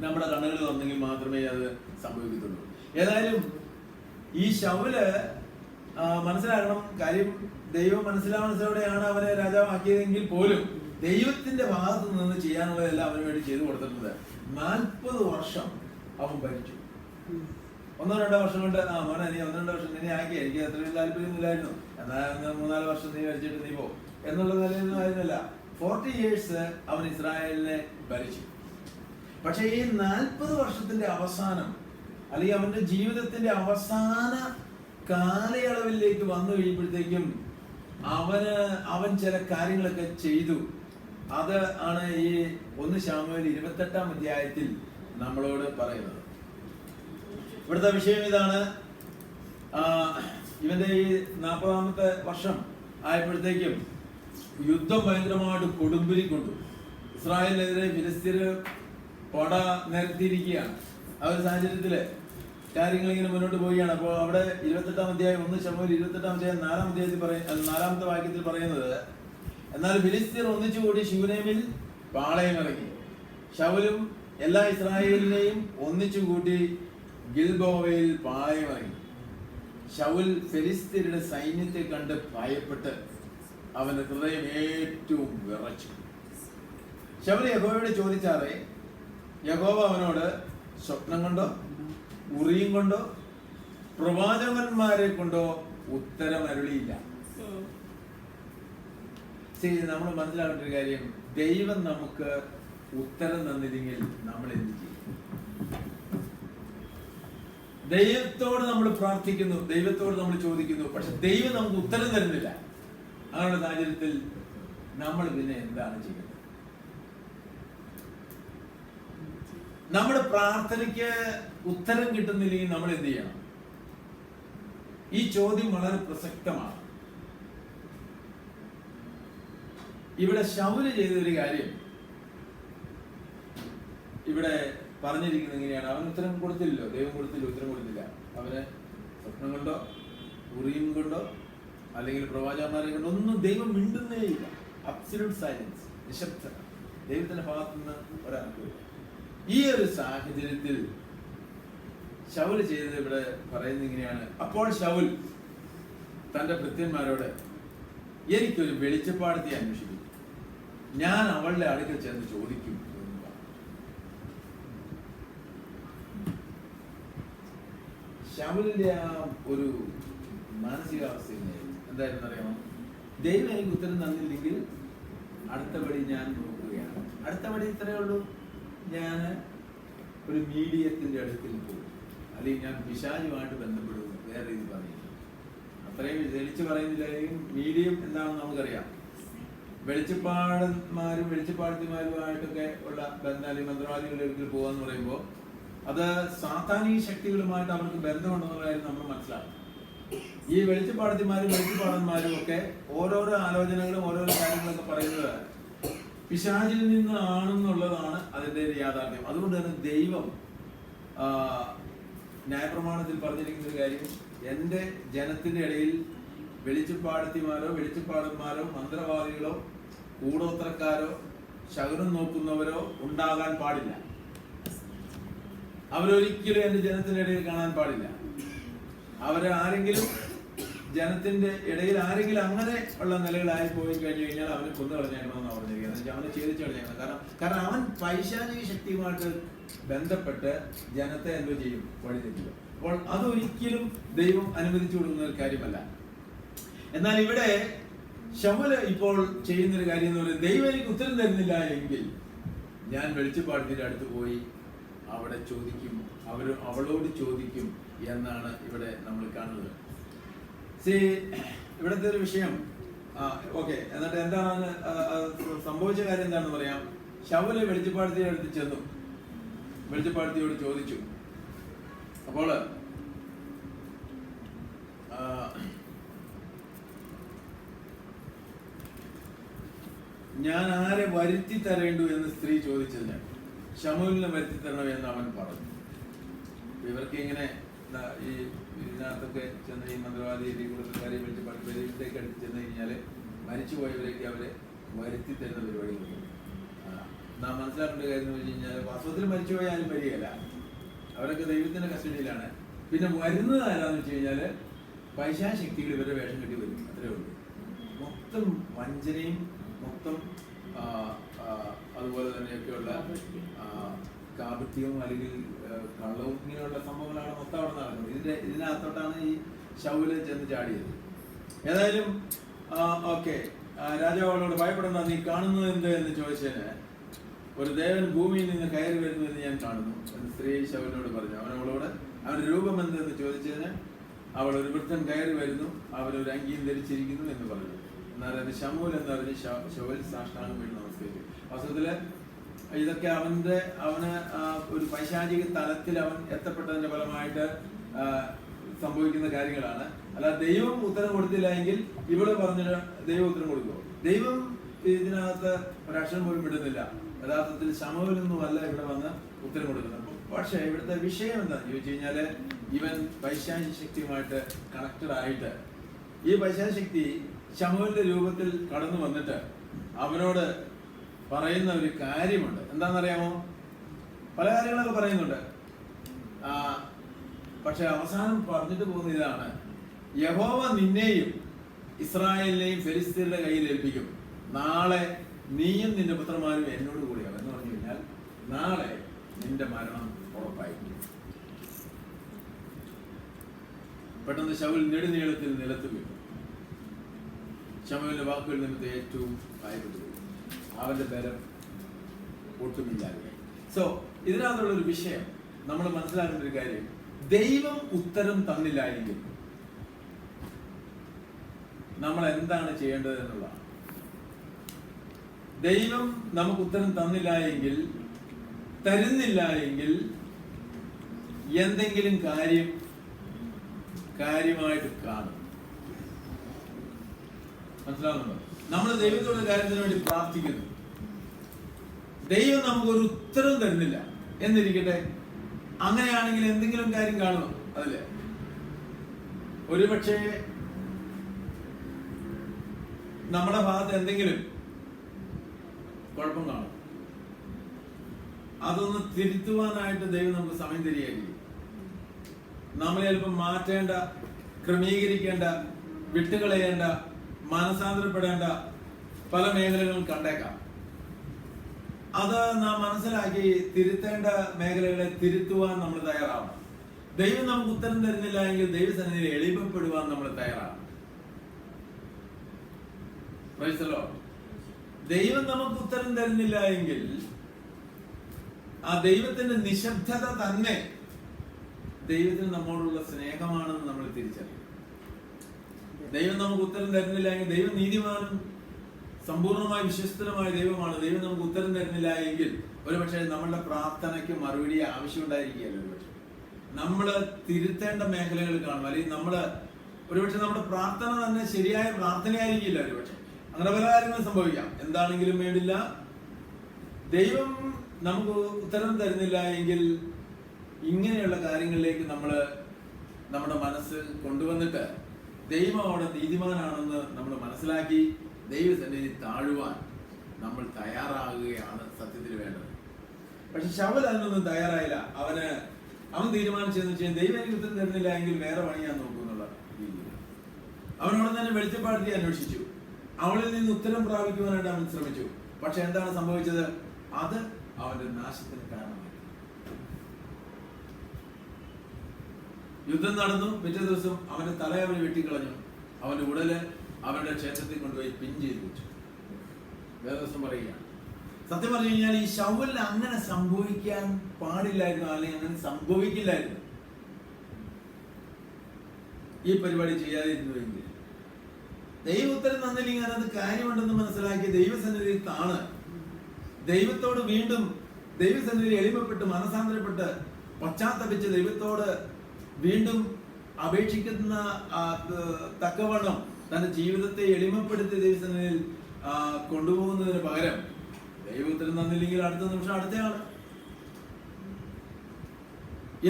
നമ്മുടെ കണ്ണുകൾ വന്നെങ്കിൽ മാത്രമേ അത് സംഭവിക്കത്തുള്ളൂ. ഏതായാലും ഈ ശൗല് മനസ്സിലാക്കണം കാര്യം, ദൈവം മനസ്സിലാവണത്തോടെയാണ് അവനെ രാജാവാക്കിയതെങ്കിൽ പോലും ദൈവത്തിന്റെ ഭാഗത്ത് നിന്ന് ചെയ്യാനുള്ളതെല്ലാം അവന് വേണ്ടി ചെയ്തു കൊടുത്തിട്ടുണ്ട്. 40 വർഷം അവൻ ഭരിച്ചു. 1-2 വർഷം കൊണ്ട് മോനെ നീ 1-2 വർഷം നിന്നെ ആക്കി, എനിക്ക് അത്രയും താല്പര്യമൊന്നുമില്ലായിരുന്നു, എന്നാൽ 3-4 വർഷം നീ ഭരിച്ചിട്ട് നീ പോ എന്നുള്ള നിലയൊന്നും ആയിരുന്നില്ല. 40 years അവൻ ഇസ്രായേലിനെ ഭരിച്ചു. പക്ഷെ ഈ 40 വർഷത്തിന്റെ അവസാനം, അല്ലെങ്കിൽ അവന്റെ ജീവിതത്തിന്റെ അവസാന കാലയളവിലേക്ക് വന്നു കഴിയുമ്പോഴത്തേക്കും അവൻ ചില കാര്യങ്ങളൊക്കെ ചെയ്തു. അത് ആണ് ഈ 1 ശമൂവേൽ 28-ാം അധ്യായത്തിൽ നമ്മളോട് പറയുന്നത്. ഇവിടുത്തെ വിഷയം ഇതാണ്. ഇവന്റെ ഈ 40-ാമത്തെ വർഷം ആയപ്പോഴത്തേക്കും യുദ്ധം ഭയങ്കരമായിട്ട് കൊടുമ്പിരി കൊണ്ടു. ഇസ്രായേലിനെതിരെ ഫിലിസ്തീന് പട നിരത്തിയിരിക്കുകയാണ്. ആ ഒരു സാഹചര്യത്തില് കാര്യങ്ങൾ ഇങ്ങനെ മുന്നോട്ട് പോവുകയാണ്. അപ്പോൾ അവിടെ 28-ാം അധ്യായം 1 ശമൂവേൽ 28-ാം അധ്യായം 4-ാം അധ്യായത്തിൽ 4-ാമത്തെ വാക്യത്തിൽ പറയുന്നത്, എന്നാൽ ഫിലിസ്തീർ ഒന്നിച്ചുകൂടി ശൂനേമിൽ പാളയമിറങ്ങി, ശൗലും എല്ലാ ഇസ്രായേലിനെയും ഒന്നിച്ചുകൂട്ടി ഗിൽബോവയിൽ പാളയമിറങ്ങി. ശൗൽ ഫിലിസ്തീരുടെ സൈന്യത്തെ കണ്ട് ഭയപ്പെട്ട് അവന്റെ ഹൃദയം ഏറ്റവും വിറച്ചു. ശൗൽ യഹോവയോട് ചോദിച്ചാറേ, യഹോവ അവനോട് സ്വപ്നം കൊണ്ടോ ഉറിയും കൊണ്ടോ പ്രവാചകന്മാരെ കൊണ്ടോ ഉത്തരം അരുളിയില്ല. നമ്മൾ മനസ്സിലാക്കേണ്ട ഒരു കാര്യം, ദൈവം നമുക്ക് ഉത്തരം തന്നില്ലെങ്കിൽ നമ്മൾ എന്ത് ചെയ്യും? ദൈവത്തോട് നമ്മൾ പ്രാർത്ഥിക്കുന്നു, ദൈവത്തോട് നമ്മൾ ചോദിക്കുന്നു, പക്ഷെ ദൈവം നമുക്ക് ഉത്തരം തരുന്നില്ല. അങ്ങനെയുള്ള സാഹചര്യത്തിൽ നമ്മൾ പിന്നെ എന്താണ് ചെയ്യുന്നത്? നമ്മുടെ പ്രാർത്ഥനയ്ക്ക് ഉത്തരം കിട്ടുന്നില്ലെങ്കിൽ നമ്മൾ എന്ത് ചെയ്യണം? ഈ ചോദ്യം വളരെ പ്രസക്തമാണ്. ഇവിടെ ശൗല് ചെയ്തൊരു കാര്യം ഇവിടെ പറഞ്ഞിരിക്കുന്നത് എങ്ങനെയാണ്? അവൻ ഉത്തരം കൊടുത്തില്ലല്ലോ, ദൈവം കൊടുത്തില്ല, ഉത്തരം കൊടുത്തില്ല. അവന് സ്വപ്നം കൊണ്ടോ ഉറിയും കൊണ്ടോ അല്ലെങ്കിൽ പ്രവാചകന്മാരെ കൊണ്ടോ ഒന്നും ദൈവം മിണ്ടുന്നേ ഇല്ല. അബ്സല്യൂട്ട് സൈലൻസ്, നിശബ്ദത. ദൈവത്തിന്റെ ഭാഗത്തുനിന്ന് ഒരാൾക്കില്ല. ഈ ഒരു സാഹചര്യത്തിൽ ശൗൽ ചെയ്തത് ഇവിടെ പറയുന്നത് ഇങ്ങനെയാണ്. അപ്പോൾ ശൗൽ തന്റെ ഭൃത്യന്മാരോട്, എനിക്കൊരു വെളിച്ചപ്പാടത്തെ അന്വേഷിക്കും, ഞാൻ അവളുടെ അടുക്കൽ ചെന്ന് ചോദിക്കും എന്ന് പറഞ്ഞു. ശൗലിന്റെ ആ ഒരു മാനസികാവസ്ഥ എന്തായിരുന്നു അറിയാമോ? ദൈവം എനിക്ക് ഉത്തരം തന്നില്ലെങ്കിൽ അടുത്തപടി ഞാൻ നോക്കുകയാണ്, അടുത്ത പടി ഇത്രയേ ഉള്ളൂ, ഞാൻ ഒരു മീഡിയത്തിന്റെ അടുത്തിൽ പോകും, അല്ലെങ്കിൽ ഞാൻ പിശാചുമായിട്ട് ബന്ധപ്പെടുന്നു. വേറെ രീതി പറയുന്നു, അത്രയും തെളിച്ച് പറയുന്നില്ലെങ്കിൽ മീഡിയം എന്താണെന്ന് നമുക്കറിയാം. വെളിച്ചപ്പാടന്മാരും വെളിച്ചപ്പാടത്തിമാരുമായിട്ടൊക്കെ ഉള്ള ബന്ധം, അല്ലെങ്കിൽ മന്ത്രവാദികളുടെ അടുക്കൽ പോകാന്ന് പറയുമ്പോൾ അത് സാത്താനിക ശക്തികളുമായിട്ട് അവർക്ക് ബന്ധമുണ്ടെന്നുള്ള കാര്യം നമ്മൾ മനസ്സിലാക്കും. ഈ വെളിച്ചപ്പാടത്തിമാരും വെളിച്ചപ്പാടന്മാരും ഒക്കെ ഓരോരോ ആലോചനകളും ഓരോരോ കാര്യങ്ങളൊക്കെ പറയുന്നത് പിശാചിൽ നിന്നാണെന്നുള്ളതാണ് അതിൻ്റെ യാഥാർത്ഥ്യം. അതുകൊണ്ട് തന്നെ ദൈവം ന്യായപ്രമാണത്തിൽ പറഞ്ഞിരിക്കുന്ന ഒരു കാര്യം, എൻ്റെ ജനത്തിൻ്റെ ഇടയിൽ വെളിച്ചപ്പാടത്തിമാരോ വെളിച്ചപ്പാടന്മാരോ മന്ത്രവാദികളോ കൂടോത്രക്കാരോ ശകുനം നോക്കുന്നവരോ ഉണ്ടാകാൻ പാടില്ല. അവരൊരിക്കലും എൻ്റെ ജനത്തിൻ്റെ ഇടയിൽ കാണാൻ പാടില്ല. ആരെങ്കിലും ജനത്തിന്റെ ഇടയിൽ ആരെങ്കിലും അങ്ങനെ ഉള്ള നിലകളായി പോയി കഴിഞ്ഞു കഴിഞ്ഞാൽ അവനെ കൊന്നു കളഞ്ഞേക്കണമെന്ന് പറഞ്ഞിരിക്കുന്നത്, അവനെ ഛേദിച്ചു കളഞ്ഞേക്കണം. കാരണം അവൻ പൈശാചിക ശക്തിയുമായിട്ട് ബന്ധപ്പെട്ട് ജനത്തെ എന്തോ ചെയ്യും, വഴിതെറ്റിക്കും. അപ്പോൾ അതൊരിക്കലും ദൈവം അനുവദിച്ചു കൊടുക്കുന്ന ഒരു കാര്യമല്ല. എന്നാൽ ഇവിടെ ശമൂല് ഇപ്പോൾ ചെയ്യുന്നൊരു കാര്യം എന്ന് പറയുന്നത്, ദൈവം എനിക്ക് ഉത്തരം തരുന്നില്ല എങ്കിൽ ഞാൻ വെളിച്ചപ്പാടത്തിന്റെ അടുത്ത് പോയി അവിടെ ചോദിക്കും, അവളോട് ചോദിക്കും എന്നാണ് ഇവിടെ നമ്മൾ കാണുന്നത്. ഇവിടുത്തെ ഒരു വിഷയം ഓക്കെ. എന്നിട്ട് എന്താണ് സംഭവിച്ച കാര്യം എന്താണെന്ന് പറയാം. ശൗല് വെളിച്ചപ്പാടത്തിയുടെ അടുത്ത് ചെന്നു, വെളിച്ചപ്പാടത്തിയോട് ചോദിച്ചു. അപ്പോൾ ഞാൻ ആരെ വരുത്തി തരേണ്ടു എന്ന് സ്ത്രീ ചോദിച്ചതിന് ശമൂലിനെ വരുത്തി തരണം എന്ന് അവൻ പറഞ്ഞു. ഇവർക്ക് ഇങ്ങനെ ഈ ഇതിനകത്തൊക്കെ ചെന്ന് ഈ മന്ത്രവാദി കൂടുതൽക്കാരെ വിളിച്ച് പഠിപ്പിലേക്ക് അടുത്ത് ചെന്ന് കഴിഞ്ഞാൽ മരിച്ചുപോയവരൊക്കെ അവരെ വരുത്തി തരുന്ന പരിപാടികളുണ്ട്. നാം മനസ്സിലാക്കേണ്ട കാര്യം എന്ന് വെച്ച് കഴിഞ്ഞാൽ വാസ്തവത്തിൽ മരിച്ചുപോയാലും വരികയല്ല, അവരൊക്കെ ദൈവത്തിന്റെ കസ്റ്റഡിയിലാണ്. പിന്നെ വരുന്നത് ആരാന്ന് വെച്ച് കഴിഞ്ഞാൽ പൈശാചികശക്തികൾ ഇവരെ വേഷം കെട്ടി വരും, അത്രേ ഉള്ളൂ. മൊത്തം വഞ്ചനയും മൊത്തം അതുപോലെ തന്നെയൊക്കെയുള്ള കാപട്യവും അല്ലെങ്കിൽ കള്ളവും ഇങ്ങനെയുള്ള സംഭവങ്ങളാണ് മൊത്തം അവിടെ നടക്കുന്നത്. ഇതിനകത്തോട്ടാണ് ഈ ശൗല് ചെന്ന് ചാടിയത്. ഏതായാലും ഓക്കെ, രാജാവോട് ഭയപ്പെടണ്ട, നീ കാണുന്നത് എന്ത് എന്ന് ചോദിച്ചതിന് ഒരു ദേവൻ ഭൂമിയിൽ നിന്ന് കയറി വരുന്നു എന്ന് ഞാൻ കാണുന്നു എന്ന് സ്ത്രീ ശൗലിനോട് പറഞ്ഞു. അവനവളോട് അവന്റെ രൂപം എന്തെന്ന് ചോദിച്ചതിന് അവൾ ഒരു വൃദ്ധൻ കയറി വരുന്നു, അവനൊരു അങ്കിയും ധരിച്ചിരിക്കുന്നു എന്ന് പറഞ്ഞു. എന്നാൽ ശമൂൽ എന്ന് പറഞ്ഞ് ശൗൽ സാഷ്ടാംഗം വീണ് നമസ്കരിച്ചു. വാസ്തവത്തില് ഇതൊക്കെ അവന് ഒരു പൈശാചിക തലത്തിൽ അവൻ എത്തപ്പെട്ടതിന്റെ ഫലമായിട്ട് സംഭവിക്കുന്ന കാര്യങ്ങളാണ്. അല്ലാതെ ദൈവം ഉത്തരം കൊടുത്തില്ല എങ്കിൽ ഇവള് പറഞ്ഞിട്ട് ദൈവം ഉത്തരം കൊടുക്കുമോ? ദൈവം ഇതിനകത്ത് ഒരക്ഷരം പോലും വിടുന്നില്ല. യഥാർത്ഥത്തിൽ ശമൂലിൽ നിന്നുമല്ല ഇവിടെ വന്ന് ഉത്തരം കൊടുക്കുന്നത്. പക്ഷെ ഇവിടുത്തെ വിഷയം എന്താണെന്ന് ചോദിച്ചു കഴിഞ്ഞാല് ഇവൻ പൈശാചിക ശക്തിയുമായിട്ട് കണക്റ്റഡ് ആയിട്ട് ഈ പൈശാചിക ശക്തി ശമൂലിന്റെ രൂപത്തിൽ കടന്നു വന്നിട്ട് അവനോട് പറയുന്ന ഒരു കാര്യമുണ്ട്. എന്താണെന്നറിയാമോ? പല കാര്യങ്ങളൊക്കെ പറയുന്നുണ്ട്. പക്ഷെ അവസാനം പറഞ്ഞിട്ട് പോകുന്ന ഇതാണ്, യഹോവ നിന്നെയും ഇസ്രായേലിനെയും ഫെലിസ്ത്യരുടെ കയ്യിൽ ഏൽപ്പിക്കും. നാളെ നീയും നിന്റെ പുത്രന്മാരും എന്നോട് കൂടിയാവും എന്ന് പറഞ്ഞു കഴിഞ്ഞാൽ നാളെ നിന്റെ മരണം ഉറപ്പായിരിക്കും. പെട്ടെന്ന് ശൗൽ നെടുനീളത്തിൽ നിലത്ത് വീണു. ശമൂലിന്റെ വാക്കുകൾ നിമിത്തം ഏറ്റവും ഭയപ്പെട്ടു. അവന്റെ ബലം ഒട്ടുമില്ലാതെ. സോ ഇതിനകത്തുള്ള ഒരു വിഷയം നമ്മൾ മനസ്സിലാക്കേണ്ട ഒരു കാര്യം, ദൈവം ഉത്തരം തന്നില്ല എങ്കിൽ നമ്മൾ എന്താണ് ചെയ്യേണ്ടത് എന്നുള്ളതാണ്. ദൈവം നമുക്ക് ഉത്തരം തന്നില്ല എങ്കിൽ, തരുന്നില്ല എങ്കിൽ എന്തെങ്കിലും കാര്യമായിട്ട് കാണും. മനസ്സിലാവുന്നുണ്ടോ? നമ്മൾ ദൈവത്തോട് കാര്യത്തിന് വേണ്ടി പ്രാർത്ഥിക്കുന്നു, ദൈവം നമുക്കൊരു ഉത്തരം തരുന്നില്ല എന്നിരിക്കട്ടെ. അങ്ങനെയാണെങ്കിൽ എന്തെങ്കിലും കാര്യം കാണുമോ? അതല്ലേ, ഒരുപക്ഷെ നമ്മുടെ ഭാഗത്ത് എന്തെങ്കിലും കുഴപ്പം കാണും. അതൊന്ന് തിരുത്തുവാനായിട്ട് ദൈവം നമുക്ക് സമയം തരികയായിരിക്കും. നമ്മൾ ചിലപ്പോൾ മാറ്റേണ്ട, ക്രമീകരിക്കേണ്ട, വിട്ടുകളയേണ്ട, മനസാന്തരപ്പെടേണ്ട പല മേഖലകളും കണ്ടേക്കാം. അത് നാം മനസ്സിലാക്കി തിരുത്തേണ്ട മേഖലകളെ തിരുത്തുവാൻ നമ്മൾ തയ്യാറാവണം. ദൈവം നമുക്ക് ഉത്തരം തരുന്നില്ല എങ്കിൽ ദൈവസന്നിധിയിൽ എളിമപ്പെടുവാൻ നമ്മൾ തയ്യാറാണ്. ദൈവം നമുക്ക് ഉത്തരം തരുന്നില്ല എങ്കിൽ ആ ദൈവത്തിന്റെ നിശബ്ദത തന്നെ ദൈവത്തിന് നമ്മോടുള്ള സ്നേഹമാണെന്ന് നമ്മൾ തിരിച്ചറിയും. ദൈവം നമുക്ക് ഉത്തരം തരുന്നില്ല എങ്കിൽ, ദൈവം നീതിമാനും സമ്പൂർണമായി വിശ്വസ്തനുമായ ദൈവമാണ്. ദൈവം നമുക്ക് ഉത്തരം തരുന്നില്ല എങ്കിൽ ഒരുപക്ഷെ നമ്മളുടെ പ്രാർത്ഥനയ്ക്ക് മറുപടി ആവശ്യമുണ്ടായിരിക്കുകയല്ലോ. ഒരുപക്ഷെ നമ്മൾ തിരുത്തേണ്ട മേഖലകൾ കാണും, അല്ലെങ്കിൽ ഒരുപക്ഷെ നമ്മുടെ പ്രാർത്ഥന തന്നെ ശരിയായ പ്രാർത്ഥനയായിരിക്കില്ല. ഒരുപക്ഷെ അങ്ങനെ പല കാര്യങ്ങളും സംഭവിക്കാം. എന്താണെങ്കിലും വേണ്ടില്ല, ദൈവം നമുക്ക് ഉത്തരം തരുന്നില്ല എങ്കിൽ ഇങ്ങനെയുള്ള കാര്യങ്ങളിലേക്ക് നമ്മുടെ മനസ്സ് കൊണ്ടുവന്നിട്ട് ദൈവം അവിടെ നീതിമാനാണെന്ന് നമ്മൾ മനസ്സിലാക്കി ദൈവസന്നിധി താഴുവാൻ നമ്മൾ തയ്യാറാകുകയാണ് സത്യത്തിൽ വേണ്ടത്. പക്ഷെ ശൗൽ അതിനൊന്നും തയ്യാറായില്ല. അവൻ തീരുമാനിച്ചെന്ന് വെച്ചാൽ ദൈവം എനിക്ക് ഉത്തരം തരുന്നില്ല എങ്കിൽ വേറെ പണി ഞാൻ നോക്കും എന്നുള്ള രീതിയിൽ അവനോട് തന്നെ വെളിച്ചപ്പാടത്തി അന്വേഷിച്ചു. അവളിൽ നിന്ന് ഉത്തരം പ്രാപിക്കുവാനായിട്ട് അവൻ ശ്രമിച്ചു. പക്ഷെ എന്താണ് സംഭവിച്ചത്? അത് അവന്റെ നാശത്തിന് കാരണമായി. യുദ്ധം നടന്നു. പിറ്റേ ദിവസം അവന്റെ തല അവന് വെട്ടിക്കളഞ്ഞു. അവന്റെ ഉടല് അവരുടെ ക്ഷേത്രത്തിൽ കൊണ്ടുപോയി പിൻ ചെയ്ത് വെച്ചു. വേറെ ദിവസം പറയുകയാണ്. സത്യം പറഞ്ഞു കഴിഞ്ഞാൽ ഈ ശൗലിന് അങ്ങനെ സംഭവിക്കാൻ പാടില്ലായിരുന്നു, അല്ലെങ്കിൽ അങ്ങനെ സംഭവിക്കില്ലായിരുന്നു ഈ പരിപാടി ചെയ്യാതിരുന്നുവെങ്കിൽ. ദൈവ ഉത്തരം തന്നില്ലെങ്കിൽ അതിനകത്ത് കാര്യമുണ്ടെന്ന് മനസ്സിലാക്കി ദൈവസന്നിധിയിൽ താണ് ദൈവത്തോട് വീണ്ടും ദൈവസന്നിധിയിൽ എളിമപ്പെട്ട് മനസാന്തരപ്പെട്ട് പശ്ചാത്തപിച്ച് ദൈവത്തോട് വീണ്ടും അപേക്ഷിക്കുന്ന തക്കവണ്ണം തന്റെ ജീവിതത്തെ എളിമപ്പെടുത്തി ദൈവസന്നിധിയിൽ കൊണ്ടുപോകുന്നതിന് പകരം ദൈവത്തിന് തന്നില്ലെങ്കിൽ അടുത്ത നിമിഷം അടുത്തയാള്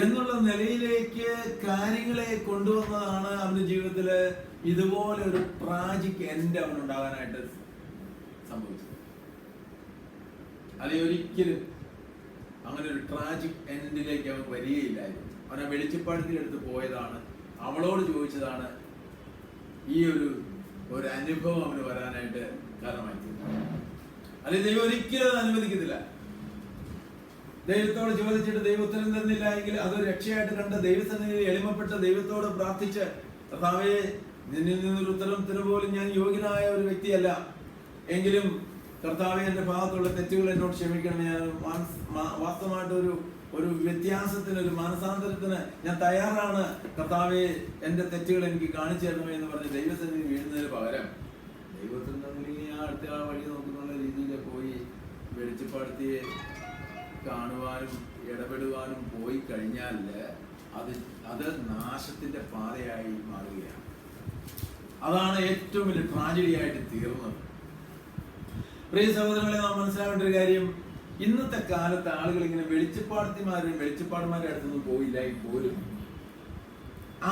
എന്നുള്ള നിലയിലേക്ക് കാര്യങ്ങളെ കൊണ്ടുവന്നതാണ് അവന്റെ ജീവിതത്തില് ഇതുപോലെ ഒരു ട്രാജിക് എൻഡ് അവനുണ്ടാകാനായിട്ട് സംഭവിച്ചത്. അല്ലെങ്കിൽ ഒരിക്കലും അങ്ങനെ ഒരു ട്രാജിക് എൻഡിലേക്ക് അവൻ വരികയില്ലായിരുന്നു. അവനെ വെളിച്ചപ്പാടത്തിലെടുത്ത് പോയതാണ്, അവളോട് ചോദിച്ചതാണ് ഈ ഒരു അനുഭവം അവന് വരാനായിട്ട് കാരണമായി. അല്ലെങ്കിൽ ദൈവം ഒരിക്കലും അത് അനുവദിക്കുന്നില്ല. ദൈവത്തോട് ചോദിച്ചിട്ട് ദൈവം ഉത്തരം തരുന്നില്ല എങ്കിൽ അതൊരു രക്ഷയായിട്ട് കണ്ട് ദൈവസന്നിധിയിൽ എളിമപ്പെട്ട് ദൈവത്തോട് പ്രാർത്ഥിച്ച്, കർത്താവേ, നിന്നിൽ നിന്നൊരു ഉത്തരത്തിന് പോലും ഞാൻ യോഗ്യനായ ഒരു വ്യക്തിയല്ല, എങ്കിലും കർത്താവേ എന്റെ ഭാഗത്തുള്ള തെറ്റുകൾ എന്നോട് ക്ഷമിക്കണം, ഞാൻ വാസ്തവമായിട്ട് ഒരു വ്യത്യാസത്തിന്, ഒരു മാനസാന്തരത്തിന് ഞാൻ തയ്യാറാണ്, കർത്താവേ എന്റെ തെറ്റുകൾ എനിക്ക് കാണിച്ചു തരണമേ എന്ന് പറഞ്ഞ് ദൈവസന്നിധി വീഴുന്നതിന് പകരം ദൈവത്തിന് തന്നില്ലെങ്കിൽ ഞാൻ അടുത്ത വഴി നോക്കുന്നുള്ള രീതിയിൽ പോയി വെളിച്ചപ്പാടത്തിയെ കാണുവാനും ഇടപെടുവാനും പോയി കഴിഞ്ഞാൽ അത് നാശത്തിന്റെ പാതയായി മാറുകയാണ്. അതാണ് ഏറ്റവും വലിയ ട്രാജഡി ആയിട്ട് തീർന്നത്. പ്രിയ സഹോദരങ്ങളെ, നാം മനസ്സിലാക്കേണ്ട ഒരു കാര്യം, ഇന്നത്തെ കാലത്ത് ആളുകൾ ഇങ്ങനെ വെളിച്ചപ്പാടന്മാരുടെ അടുത്തൊന്നും പോയില്ല പോലും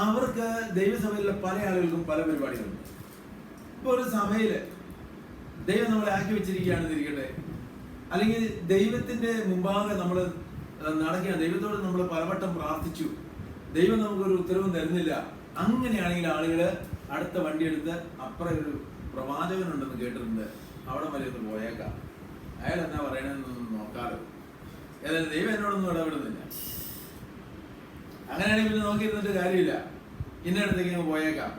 അവർക്ക് ദൈവസഭയിലുള്ള പല ആളുകൾക്കും പല പരിപാടികളുണ്ട്. ഇപ്പൊ ഒരു സഭയില് ദൈവം നമ്മളെ ആക്കി വെച്ചിരിക്കുകയാണെന്ന് ഇരിക്കട്ടെ, അല്ലെങ്കിൽ ദൈവത്തിന്റെ മുമ്പാകെ നമ്മൾ നടക്കുകയാണ്, ദൈവത്തോട് നമ്മൾ പലവട്ടം പ്രാർത്ഥിച്ചു, ദൈവം നമുക്കൊരു ഉത്തരവും തരുന്നില്ല. അങ്ങനെയാണെങ്കിൽ ആളുകള് അടുത്ത വണ്ടിയെടുത്ത് അപ്പുറം ഒരു പ്രവാചകനുണ്ടെന്ന് കേട്ടിട്ടുണ്ട്, അവിടെ വരെ ഒന്ന് പോയേക്കാം, അയാൾ എന്നാ പറയണെന്നൊന്നും നോക്കാറ്, ഏതായാലും ദൈവം എന്നോടൊന്നും ഇടപെടുന്നില്ല, അങ്ങനെയാണെങ്കിൽ പിന്നെ നോക്കിയിരുന്നിട്ട് കാര്യമില്ല, ഇന്നടത്തേക്ക് പോയേക്കാം.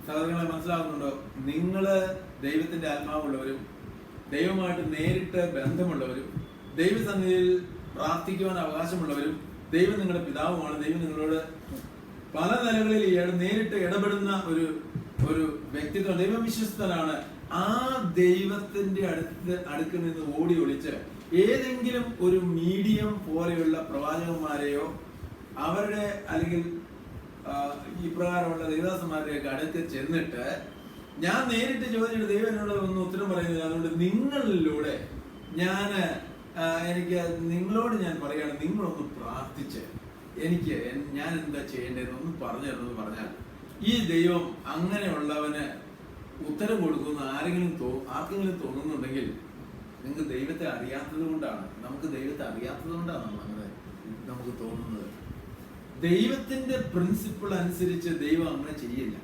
സഹോദരങ്ങളെ, മനസ്സിലാകുന്നുണ്ടോ? നിങ്ങള് ദൈവത്തിന്റെ ആത്മാവുള്ളവരും ദൈവമായിട്ട് നേരിട്ട് ബന്ധമുള്ളവരും ദൈവസന്നിധിയിൽ പ്രാർത്ഥിക്കുവാൻ അവകാശമുള്ളവരും ദൈവം നിങ്ങളുടെ പിതാവുമാണ്. ദൈവം നിങ്ങളോട് പല നിലകളിൽ നേരിട്ട് ഇടപെടുന്ന ഒരു വ്യക്തിത്വം, ദൈവം വിശ്വസ്തനാണ്. ആ ദൈവത്തിന്റെ അടുക്കിൽ നിന്ന് ഓടി ഒളിച്ച് ഏതെങ്കിലും ഒരു മീഡിയം പോലെയുള്ള പ്രവാചകന്മാരെയോ അവരുടെ അല്ലെങ്കിൽ ഈ പ്രകാരമുള്ള ദൈവദാസന്മാരുടെയൊക്കെ അടുത്ത് ചെന്നിട്ട് ഞാൻ നേരിട്ട് ചോദിച്ചിട്ട് ദൈവം എന്നോട് ഒന്നും ഉത്തരം പറയുന്നില്ല, അതുകൊണ്ട് നിങ്ങളിലൂടെ നിങ്ങളോട് ഞാൻ പറയുകയാണ്, നിങ്ങളൊന്ന് പ്രാർത്ഥിച്ച് ഞാൻ എന്താ ചെയ്യേണ്ടതെന്ന് ഒന്ന് പറഞ്ഞു തരണമെന്ന് പറഞ്ഞാൽ ഈ ദൈവം അങ്ങനെയുള്ളവന് ഉത്തരം കൊടുക്കുന്ന ആർക്കെങ്കിലും തോന്നുന്നുണ്ടെങ്കിൽ നിങ്ങൾക്ക് ദൈവത്തെ അറിയാത്തത് കൊണ്ടാണ്. നമുക്ക് ദൈവത്തെ അറിയാത്തത് കൊണ്ടാണ് നമുക്ക് തോന്നുന്നത്. ദൈവത്തിന്റെ പ്രിൻസിപ്പിൾ അനുസരിച്ച് ദൈവം അങ്ങനെ ചെയ്യില്ല.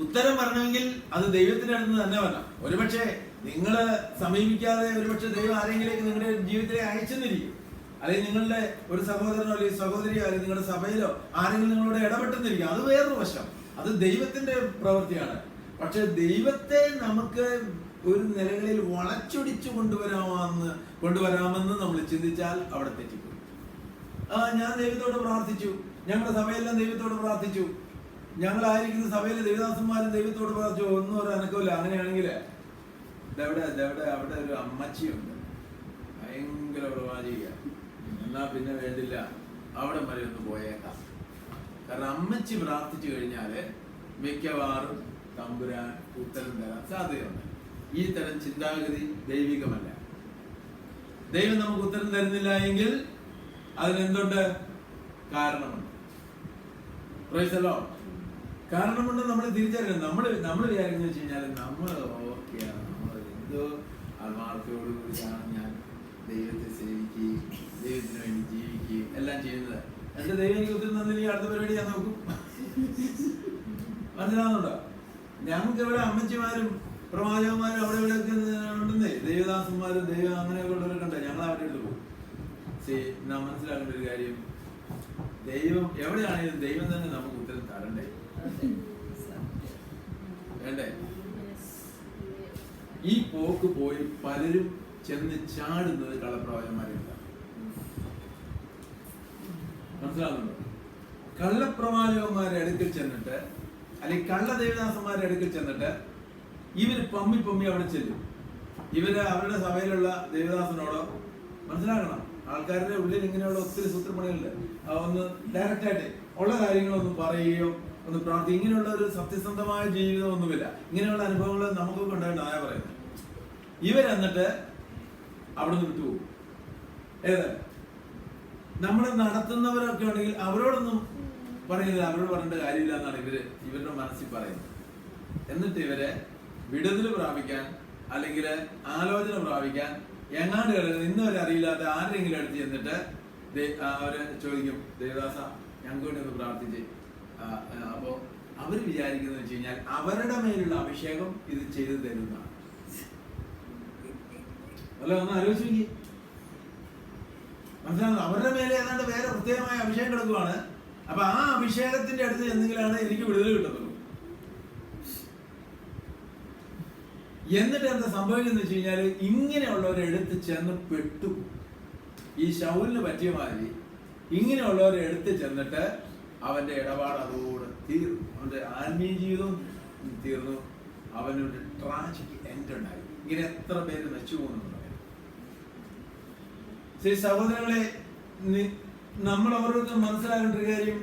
ഉത്തരം പറഞ്ഞെങ്കിൽ അത് ദൈവത്തിന്റെ അടുത്ത് തന്നെ വരാം. ഒരുപക്ഷെ നിങ്ങള് സമീപിക്കാതെ ഒരുപക്ഷെ ദൈവം ആരെങ്കിലേക്ക് നിങ്ങളുടെ ജീവിതത്തിലെ അയച്ചെന്നിരിക്കും, അല്ലെങ്കിൽ നിങ്ങളുടെ ഒരു സഹോദരനോ അല്ലെങ്കിൽ സഹോദരിയോ അല്ലെങ്കിൽ നിങ്ങളുടെ സഭയിലോ ആരെങ്കിലും നിങ്ങളോട് ഇടപെട്ടെന്നിരിക്കും. അത് വേറൊരു വശം, അത് ദൈവത്തിന്റെ പ്രവൃത്തിയാണ്. പക്ഷെ ദൈവത്തെ നമുക്ക് ഒരു നിലകളിൽ വളച്ചൊടിച്ചു കൊണ്ടുവരാമെന്ന് നമ്മൾ ചിന്തിച്ചാൽ അവിടെ തെറ്റിപ്പോയി. ഞാൻ ദൈവത്തോട് പ്രാർത്ഥിച്ചു, ഞങ്ങളുടെ സഭയെല്ലാം ദൈവത്തോട് പ്രാർത്ഥിച്ചു, ഞങ്ങളായിരിക്കുന്ന സഭയിലെ ദേവദാസന്മാരും ദൈവത്തോട് പ്രാർത്ഥിച്ചു, ഒന്നും ഒരു അനക്കമില്ല. അങ്ങനെയാണെങ്കിൽ അവിടെ ഒരു അമ്മച്ചിയുണ്ട്, ഭയങ്കര പ്രവാചിക, എന്നാ പിന്നെ വേണ്ടില്ല, അവിടെ വരെ ഒന്ന് പോയേക്കാം. കാരണം അമ്മച്ചി പ്രാർത്ഥിച്ചു കഴിഞ്ഞാല് മിക്കവാറും തമ്പുരാൻ ഉത്തരം തരാൻ സാധ്യതയുണ്ട്. ഈ തരം ചിന്താഗതി ദൈവികമല്ല. ദൈവം നമുക്ക് ഉത്തരം തരുന്നില്ല എങ്കിൽ അതിനെന്തുണ്ട്? കാരണമുണ്ട്. കാരണമുണ്ട്. നമ്മൾ തിരിച്ചറിയണം. നമ്മൾ വിചാരിക്കുന്ന വെച്ച് കഴിഞ്ഞാൽ നമ്മൾ ഓക്കെയാണ്, നമ്മൾ എന്തോ ആത്മാർത്ഥയോട് കൂടിയാണ് ഞാൻ ദൈവത്തെ സേവിക്കുകയും ദൈവത്തിന് വേണ്ടി ജീവിക്കുകയും എല്ലാം ചെയ്യുന്നത്. എന്റെ ദൈവം എനിക്ക് ഉത്തരം തന്നില്ലെങ്കിൽ അടുത്ത പരിപാടി ഞാൻ നോക്കും. മനസ്സിലാവുന്നുണ്ടോ? ഞങ്ങൾക്ക് ഇവിടെ അമ്മച്ചിമാരും പ്രവാചകന്മാരും അവിടെ ഇവിടെ ഉണ്ടെന്നേ, ദൈവദാസന്മാരും ദൈവം അങ്ങനെയൊക്കെ ഉള്ളവരൊക്കെ ഉണ്ട്. ഞങ്ങൾ അവരുടെ അടുത്ത് പോകും. നാം മനസ്സിലാക്കേണ്ട ഒരു കാര്യം, ദൈവം എവിടെയാണെങ്കിലും ദൈവം തന്നെ നമുക്ക് ഉത്തരം തരണ്ടേ? വേണ്ടേ? ഈ പോക്ക് പോയി പലരും ചെന്ന് ചാടുന്നത് കള്ളപ്രവാചകന്മാരെയാണ്. മനസ്സിലാകുന്നുണ്ടോ? കള്ളപ്രവാചകന്മാരെ അടുക്കൽ ചെന്നിട്ട്, അല്ലെങ്കിൽ കള്ള ദേവദാസന്മാരെ അടുക്കൽ ചെന്നിട്ട് ഇവര് പമ്മി അവിടെ ചെല്ലും. ഇവര് അവരുടെ സഭയിലുള്ള ദേവദാസനോടോ, മനസ്സിലാക്കണം, ആൾക്കാരുടെ ഉള്ളിൽ ഇങ്ങനെയുള്ള ഒത്തിരി സൂത്രപ്പണികളുണ്ട്. ഒന്ന് ഡയറക്റ്റ് ആയിട്ട് ഉള്ള കാര്യങ്ങളൊന്നും പറയുകയോ ഒന്ന് പ്രാർത്ഥി, ഇങ്ങനെയുള്ള ഒരു സത്യസന്ധമായ ജീവിതം ഒന്നുമില്ല. ഇങ്ങനെയുള്ള അനുഭവങ്ങൾ നമുക്കൊക്കെ ഉണ്ടായിട്ട് ആയ പറയുന്നത്. ഇവരെന്നിട്ട് അവിടെ നിന്ന് വിട്ടുപോകും. ഏത് നമ്മൾ നടത്തുന്നവരൊക്കെ ഉണ്ടെങ്കിൽ അവരോടൊന്നും പറയുന്നത്, അവരോട് പറയേണ്ട കാര്യമില്ല എന്നാണ് ഇവരുടെ മനസ്സിൽ പറയുന്നത്. എന്നിട്ട് ഇവരെ വിടുതൽ പ്രാപിക്കാൻ അല്ലെങ്കിൽ ആലോചന പ്രാപിക്കാൻ എങ്ങാണ്ട് കിടക്കുന്നത് ഇന്ന് വരെ അറിയില്ലാത്ത ആരെങ്കിലും അടുത്ത് ചെന്നിട്ട് അവര് ചോദിക്കും, ദേവദാസ ഞങ്ങൾക്ക് വേണ്ടി ഒന്ന് പ്രാർത്ഥിച്ച്. അപ്പോ അവര് വിചാരിക്കുന്നത് വെച്ച് കഴിഞ്ഞാൽ അവരുടെ മേലുള്ള അഭിഷേകം ഇത് ചെയ്തു തരുന്നതാണ്. അല്ല, ഒന്ന് ആലോചിച്ച് നോക്കി. മനസ്സിലാകുന്നു? അവരുടെ മേലെ ഏതാണ്ട് വേറെ പ്രത്യേകമായ അഭിഷേകം കിടക്കുവാണ്. അപ്പൊ ആ അഭിഷേകത്തിന്റെ അടുത്ത് എന്തെങ്കിലാണ് എനിക്ക് വിടുതൽ കിട്ടുന്നത്. എന്നിട്ട് എന്താ സംഭവിക്കുന്നത് വെച്ച് കഴിഞ്ഞാൽ ഇങ്ങനെയുള്ളവരെ എടുത്ത് ചെന്ന് പെട്ടു. ഈ ശൗലിന് പറ്റിയ മാതിരി ഇങ്ങനെയുള്ളവരെ എടുത്ത് ചെന്നിട്ട് അവന്റെ ഇടപാട് അതോടെ തീർന്നു. അവന്റെ ആത്മീയ ജീവിതവും തീർന്നു. അവനൊരു ട്രാജിക് എൻഡ് ഉണ്ടായി. ഇങ്ങനെ എത്ര പേര് നശിച്ചു പോകുന്നുണ്ട്. സഹോദരങ്ങളെ, നമ്മൾ ഓരോരുത്തരും മനസ്സിലാക്കേണ്ട ഒരു കാര്യം,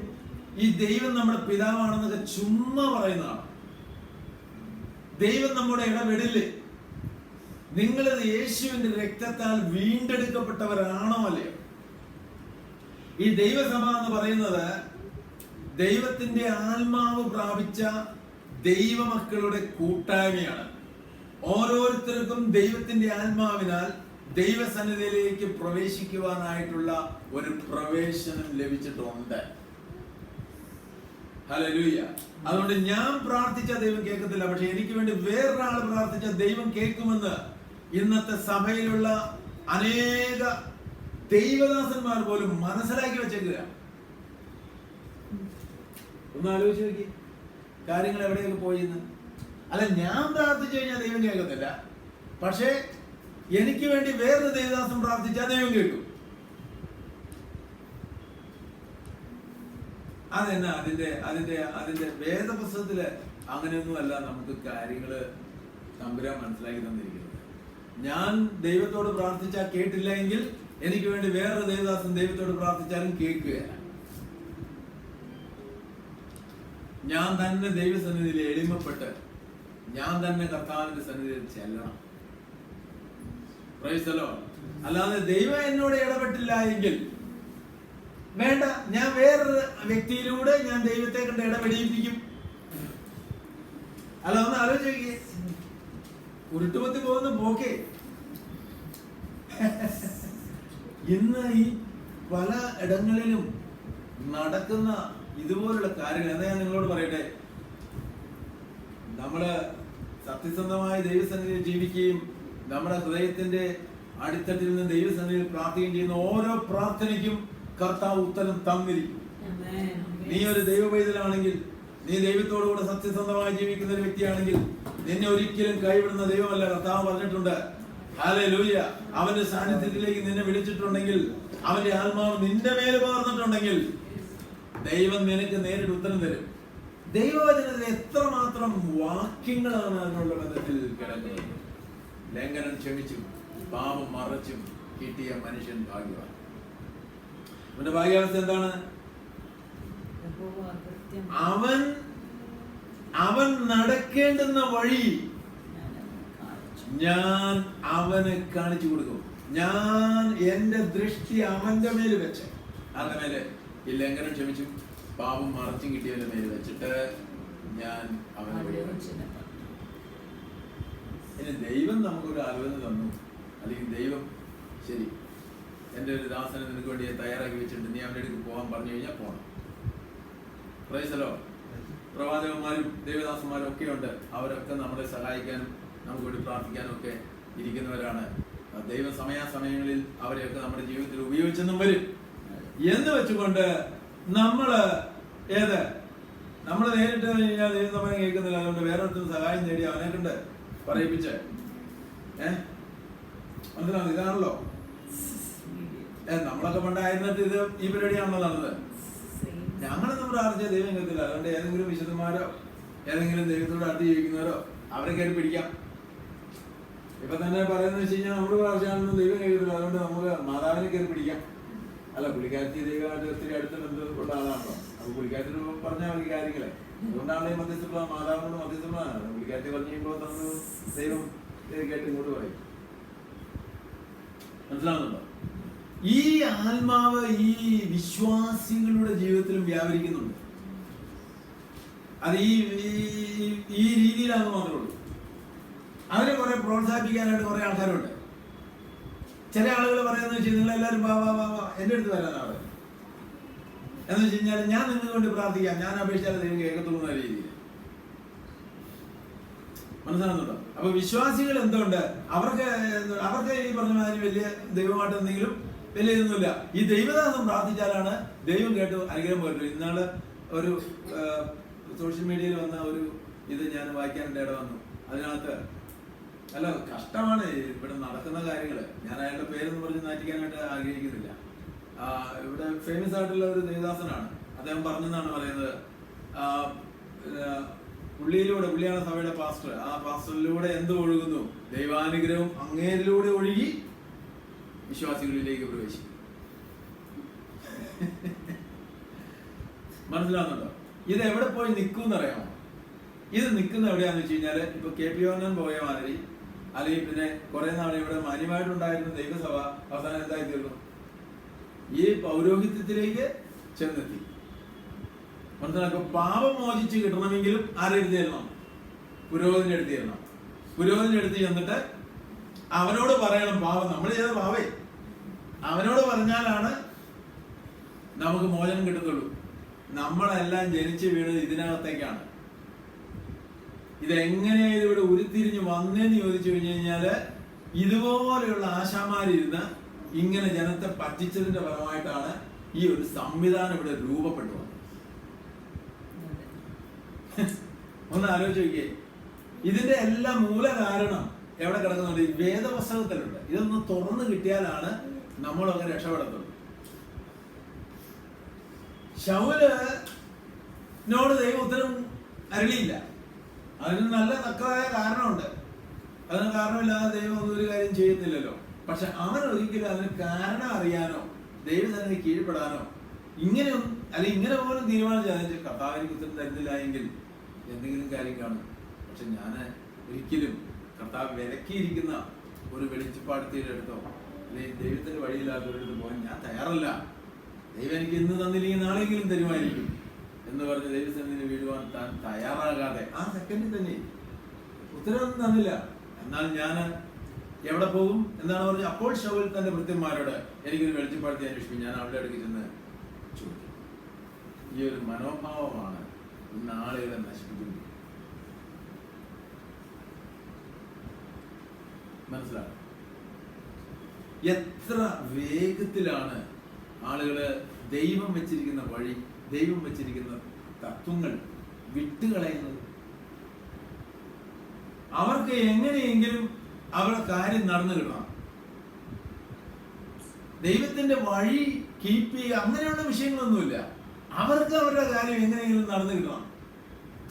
ഈ ദൈവം നമ്മുടെ പിതാവാണെന്നൊക്കെ ചുമ്മാ പറയുന്നതാണ്. ദൈവം നമ്മുടെ ഇടപെടില്ലേ? നിങ്ങളത് യേശുവിന്റെ രക്തത്താൽ വീണ്ടെടുക്കപ്പെട്ടവരാണോ അല്ലയോ? ഈ ദൈവസഭ എന്ന് പറയുന്നത് ദൈവത്തിന്റെ ആത്മാവ് പ്രാപിച്ച ദൈവമക്കളുടെ കൂട്ടായ്മയാണ്. ഓരോരുത്തർക്കും ദൈവത്തിന്റെ ആത്മാവിനാൽ ദൈവസന്നിധിയിലേക്ക് പ്രവേശിക്കുവാനായിട്ടുള്ള ഒരു പ്രവേശനം ലഭിച്ചിട്ടുണ്ട്. ഹല്ലേലൂയ. അതുകൊണ്ട് ഞാൻ പ്രാർത്ഥിച്ച ദൈവം കേൾക്കത്തില്ല, പക്ഷെ എനിക്ക് വേണ്ടി വേറൊരാൾ പ്രാർത്ഥിച്ച ദൈവം കേൾക്കുമെന്ന് ഇന്നത്തെ സഭയിലുള്ള അനേക ദൈവദാസന്മാർ പോലും മനസ്സിലാക്കി വെച്ചേക്കുക. ഒന്ന് ആലോചിച്ച് നോക്കി, കാര്യങ്ങൾ എവിടെയൊക്കെ പോയിന്ന്. അല്ല, ഞാൻ പ്രാർത്ഥിച്ചു കഴിഞ്ഞാൽ ദൈവം കേൾക്കത്തില്ല, പക്ഷേ എനിക്ക് വേണ്ടി വേറൊരു ദൈവദാസൻ പ്രാർത്ഥിച്ചാൽ ദൈവം കേൾക്കും. അതെന്നാ അതിന്റെ വേദപുസ്തകത്തില് അങ്ങനെയൊന്നുമല്ല നമുക്ക് കാര്യങ്ങള് തമ്പുരാൻ മനസ്സിലാക്കി തന്നിരിക്കുന്നത്. ഞാൻ ദൈവത്തോട് പ്രാർത്ഥിച്ചാൽ കേട്ടില്ല എങ്കിൽ എനിക്ക് വേണ്ടി വേറൊരു ദേവദാസൻ ദൈവത്തോട് പ്രാർത്ഥിച്ചാലും കേൾക്കുകയല്ല. ഞാൻ തന്നെ ദൈവസന്നിധിയിൽ എളിമപ്പെട്ട് ഞാൻ തന്നെ കർത്താവിന്റെ സന്നിധിയിൽ ചെല്ലണം. Praise the Lord. അല്ലാതെ ദൈവം എന്നോട് ഇടപെട്ടില്ല എങ്കിൽ വേണ്ട, ഞാൻ വേറൊരു വ്യക്തിയിലൂടെ ഞാൻ ദൈവത്തെ കണ്ട് ഇടപെടിയിപ്പിക്കും. അല്ല, ഒന്ന് ആലോചിക്കേ, ഉരുട്ടുപത്തി പോകുന്ന പോക്കേ. ഇന്ന് ഈ പല ഇടങ്ങളിലും നടക്കുന്ന ഇതുപോലുള്ള കാര്യങ്ങൾ എന്താ ഞാൻ നിങ്ങളോട് പറയട്ടെ. നമ്മള് സത്യസന്ധമായി ദൈവസന്നിധിയിൽ ജീവിക്കുകയും നമ്മുടെ ഹൃദയത്തിന്റെ അടിത്തട്ടിൽ നിന്ന് ദൈവസന്നിധിയിൽ പ്രാർത്ഥിക്കുകയും ചെയ്യുന്ന ഓരോ പ്രാർത്ഥനയ്ക്കും കർത്താവ് ഉത്തരം തന്നിരിക്കും. നീ ഒരു ദൈവ പൈതലാണെങ്കിൽ നീ ദൈവത്തോടുകൂടെ സത്യസന്ധമായി ജീവിക്കുന്ന ഒരു വ്യക്തിയാണെങ്കിൽ നിന്നെ ഒരിക്കലും കൈവിടുന്ന ദൈവമല്ല. കർത്താവ് പറഞ്ഞിട്ടുണ്ട്, ഹല്ലേലൂയ. അവന്റെ സാന്നിധ്യത്തിലേക്ക് നിന്നെ വിളിച്ചിട്ടുണ്ടെങ്കിൽ, അവന്റെ ആത്മാവ് നിന്റെ മേല് പകർന്നിട്ടുണ്ടെങ്കിൽ ദൈവം നിനക്ക് നേരിട്ട് ഉത്തരം തരും. ദൈവവചനത്തിൽ എത്രമാത്രം വാക്യങ്ങളാണ് അതിനുള്ള ബന്ധത്തിൽ കിടക്കുന്നത്. ലംഘനം ക്ഷമിച്ചും പാപം മറച്ചും കിട്ടിയ മനുഷ്യൻ ഭാഗ്യവാൻ. അവന്റെ ഭാഗ്യാവസ്ഥ എന്താണ്? അവൻ നടക്കേണ്ടുന്ന വഴി ഞാൻ അവന് കാണിച്ചു കൊടുക്കും. ഞാൻ എന്റെ ദൃഷ്ടി അവന്റെ മേല് വെച്ച്, അവന്റെ മേല് ഈ ലംഘനം ക്ഷമിച്ചും പാപം മറച്ചും കിട്ടിയവന്റെ മേല് വെച്ചിട്ട് ഞാൻ അവനെ വഴി കാണിച്ചു. ഇനി ദൈവം നമുക്കൊരു ആലോചന തന്നു, അല്ലെങ്കിൽ ദൈവം ശരി എൻ്റെ ഒരു ദാസനെ നിനക്ക് വേണ്ടി തയ്യാറാക്കി വെച്ചിട്ടുണ്ട്, നീ അവൻ്റെ അടുത്ത് പോകാൻ പറഞ്ഞു കഴിഞ്ഞാൽ പോകണം. പ്രൈസലോ. പ്രവാചകന്മാരും ദൈവദാസന്മാരും ഒക്കെ ഉണ്ട്. അവരൊക്കെ നമ്മളെ സഹായിക്കാനും നമുക്ക് വേണ്ടി പ്രാർത്ഥിക്കാനും ഒക്കെ ഇരിക്കുന്നവരാണ്. ദൈവ സമയാസമയങ്ങളിൽ അവരെയൊക്കെ നമ്മുടെ ജീവിതത്തിൽ ഉപയോഗിച്ചെന്നും വരും എന്ന് വെച്ചുകൊണ്ട് നമ്മള് നമ്മള് നേരിട്ട് കഴിഞ്ഞാൽ ദൈവം സമയം കേൾക്കുന്നില്ല. അതുകൊണ്ട് വേറൊരുത്തരും സഹായം നേടി അവനെ കൊണ്ട് പറയിപ്പിച്ച് മനസ്സിലാവും. ഇതാണല്ലോ നമ്മളൊക്കെ പണ്ടായിരുന്നിട്ട് ഇത് ഈ പരിപാടിയാണല്ലോ നടന്നത്. ഞങ്ങളൊന്നും പ്രാർത്ഥിച്ച ദൈവം കേൾക്കില്ല. അതുകൊണ്ട് ഏതെങ്കിലും വിശുദ്ധന്മാരോ ഏതെങ്കിലും ദൈവത്തോട് അടുത്ത് ജീവിക്കുന്നവരോ അവരെ കയറി പിടിക്കാം. ഇപ്പൊ തന്നെ പറയുന്നത് വെച്ച് കഴിഞ്ഞാൽ നമ്മുടെ പ്രാർത്ഥനയൊന്നും ദൈവം കേൾക്കില്ല. അതുകൊണ്ട് നമുക്ക് മാതാവിനെ കയറി പിടിക്കാം. അല്ല, പുള്ളിക്കാരത്തി ദൈവമായിട്ട് ഒത്തിരി അടുത്ത ബന്ധമുള്ള ആളാണല്ലോ. അപ്പൊ പുള്ളിക്കാരത്തിന് പറഞ്ഞാൽ മതി കാര്യങ്ങളെ. അതുകൊണ്ടാണ് ഈ മധ്യസ്ഥ മാതാവിനോട് മധ്യസ്ഥമാണ്. പുള്ളിക്കാരത്തി പറഞ്ഞു കഴിയുമ്പോൾ തന്നു ദൈവം കേട്ട് ഇങ്ങോട്ട് പറയും. മനസ്സിലാവുന്നുണ്ടോ? ഈ ആത്മാവ് ഈ വിശ്വാസികളുടെ ജീവിതത്തിലും വ്യാപരിക്കുന്നുണ്ട്. അത് ഈ രീതിയിലാണെന്ന് മാത്രമേ ഉള്ളൂ. അതിനെ കുറെ പ്രോത്സാഹിപ്പിക്കാനായിട്ട് കുറെ ആൾക്കാരുണ്ട്. ചില ആളുകൾ പറയുന്നത് വെച്ചാൽ നിങ്ങളെല്ലാവരും വാ വാ വാ വാ എൻ്റെ അടുത്ത് വരാനാണ് എന്ന് വെച്ച് കഴിഞ്ഞാൽ ഞാൻ നിങ്ങൾക്ക് കൊണ്ട് പ്രാർത്ഥിക്കാം, ഞാൻ അപേക്ഷിച്ചാൽ ദൈവം കേൾക്കത്തുള്ള രീതിയിൽ. മനസ്സിലാകുന്നുണ്ടോ? അപ്പൊ വിശ്വാസികൾ എന്തുകൊണ്ട് അവർക്ക് ഈ പറഞ്ഞ മാതിരി വലിയ ദൈവമായിട്ട് എന്തെങ്കിലും വലിയ ഇതൊന്നുമില്ല. ഈ ദൈവദാസം പ്രാർത്ഥിച്ചാലാണ് ദൈവം കേട്ട് അനുഗ്രഹം പറ്റുള്ളൂ. ഇന്നാള് ഒരു സോഷ്യൽ മീഡിയയിൽ വന്ന ഒരു ഇത് ഞാൻ വായിക്കാനായിട്ട് ഇട വന്നു. അതിനകത്ത് അല്ല, കഷ്ടമാണ് ഇവിടെ നടക്കുന്ന കാര്യങ്ങള്. ഞാൻ അയാളുടെ പേരൊന്നും പറഞ്ഞ് നാറ്റിക്കാനായിട്ട് ആഗ്രഹിക്കുന്നില്ല. ഇവിടെ ഫേമസ് ആയിട്ടുള്ള ഒരു ദേവദാസനാണ്. അദ്ദേഹം പറഞ്ഞെന്നാണ് പറയുന്നത്, പുള്ളിയാണ് സഭയുടെ പാസ്റ്റർ. ആ പാസ്റ്ററിലൂടെ എന്ത് ഒഴുകുന്നു? ദൈവാനുഗ്രഹം അങ്ങേരിലൂടെ ഒഴുകി വിശ്വാസികളിലേക്ക് പ്രവേശിക്കും. മനസ്സിലാവുന്നുണ്ടോ? ഇത് എവിടെ പോയി നിൽക്കുമെന്നറിയാമോ? ഇത് നിൽക്കുന്ന എവിടെയാന്ന് വെച്ച് കഴിഞ്ഞാല് ഇപ്പൊ KP പോയ മാതിരി, അല്ലെങ്കിൽ പിന്നെ കുറെ നാൾ ഇവിടെ മാന്യമായിട്ടുണ്ടായിരുന്ന ദൈവസഭ അവസാനം എന്തായി തീർന്നു? ഈ പൗരോഹിത്യത്തിലേക്ക് ചെന്നെത്തി. മനസ്സിലാക്കും. പാപം മോചിച്ച് കിട്ടണമെങ്കിലും ആരെടുത്ത് തരണം? പുരോഹിതന്റെ അടുത്ത് തരണം. പുരോഹിതന്റെ അടുത്ത് ചെന്നിട്ട് അവനോട് പറയണം പാപം നമ്മൾ ചെയ്ത പാവേ, അവനോട് പറഞ്ഞാലാണ് നമുക്ക് മോചനം കിട്ടത്തുള്ളൂ. നമ്മളെല്ലാം ജനിച്ച് വീണത് ഇതിനകത്തേക്കാണ്. ഇതെങ്ങനെ ഇവിടെ ഉരുത്തിരിഞ്ഞ് വന്നേന്ന് ചോദിച്ചു കഴിഞ്ഞു കഴിഞ്ഞാല് ഇതുപോലെയുള്ള ആശാമാരിരുന്ന് ഇങ്ങനെ ജനത്തെ പറ്റിച്ചതിന്റെ ഫലമായിട്ടാണ് ഈ ഒരു സംവിധാനം ഇവിടെ രൂപപ്പെട്ടു വന്നത്. ഒന്ന് ആലോചിച്ച് നോക്കിയേ. ഇതിന്റെ എല്ലാം മൂല കാരണം എവിടെ കിടക്കുന്നുണ്ട്? ഈ വേദപുസ്തകത്തിലുണ്ട്. ഇതൊന്ന് തുറന്നു കിട്ടിയാലാണ് നമ്മളൊക്കെ രക്ഷപ്പെടത്തുള്ളൂ. ശൗലിനോട് ദൈവം ഉത്തരം അരുളിയില്ല. അതിന് നല്ല തക്കതായ കാരണമുണ്ട്. അതിന് കാരണമില്ലാതെ ദൈവം ഒന്നും ഒരു കാര്യം ചെയ്യുന്നില്ലല്ലോ. പക്ഷെ അവൻ ഒരിക്കലും അതിന് കാരണം അറിയാനോ ദൈവത്തിന് കീഴ്പ്പെടാനോ ഇങ്ങനെ പോലും തീരുമാനിച്ചു കർത്താവിന് ഉത്തരം തരുന്നില്ല എങ്കിൽ എന്തെങ്കിലും കാര്യം കാണും. പക്ഷെ ഞാൻ ഒരിക്കലും കർത്താവ് വിലക്കിയിരിക്കുന്ന ഒരു വെളിച്ചപ്പാടത്തിയുടെ അടുത്തോ അല്ലെങ്കിൽ ദൈവത്തിന്റെ വഴിയില്ലാത്തവരുടെ പോകാൻ ഞാൻ തയ്യാറല്ല. ദൈവം എനിക്ക് ഇന്ന് തന്നില്ലെങ്കിൽ നാളെങ്കിലും തരുമായിരിക്കും എന്ന് പറഞ്ഞ് ദൈവസന്നിധിയിൽ വീഴുവാൻ താൻ തയ്യാറാകാതെ ആ സെക്കൻഡിൽ തന്നെ ഉത്തരവൊന്നും തന്നില്ല. എന്നാൽ ഞാൻ എവിടെ പോകും എന്നാണ് പറഞ്ഞത്. അപ്പോൾ ശൗൽ തന്റെ ഭൃത്യന്മാരോട് എനിക്കൊരു വെളിച്ചപ്പാടത്തി അന്വേഷിക്കും, ഞാൻ അവരുടെ അടുക്ക് ചെന്ന് ചോദിക്കും. ഈ ഒരു മനോഭാവമാണ് ഇന്ന് ആളുകളെ നശിപ്പിക്കുന്നത്. മനസ്സിലാവും എത്ര വേഗത്തിലാണ് ആളുകള് ദൈവം വെച്ചിരിക്കുന്ന വഴി, ദൈവം വെച്ചിരിക്കുന്ന തത്വങ്ങൾ വിട്ടുകളയുന്നത്? അവർക്ക് എങ്ങനെയെങ്കിലും അവരുടെ കാര്യം നടന്നു കിട്ടണം. ദൈവത്തിന്റെ വഴി കീപ്പ് ചെയ്യുക അങ്ങനെയുള്ള വിഷയങ്ങളൊന്നുമില്ല. അവർക്ക് അവരുടെ കാര്യം എങ്ങനെയെങ്കിലും നടന്നു കിട്ടണം.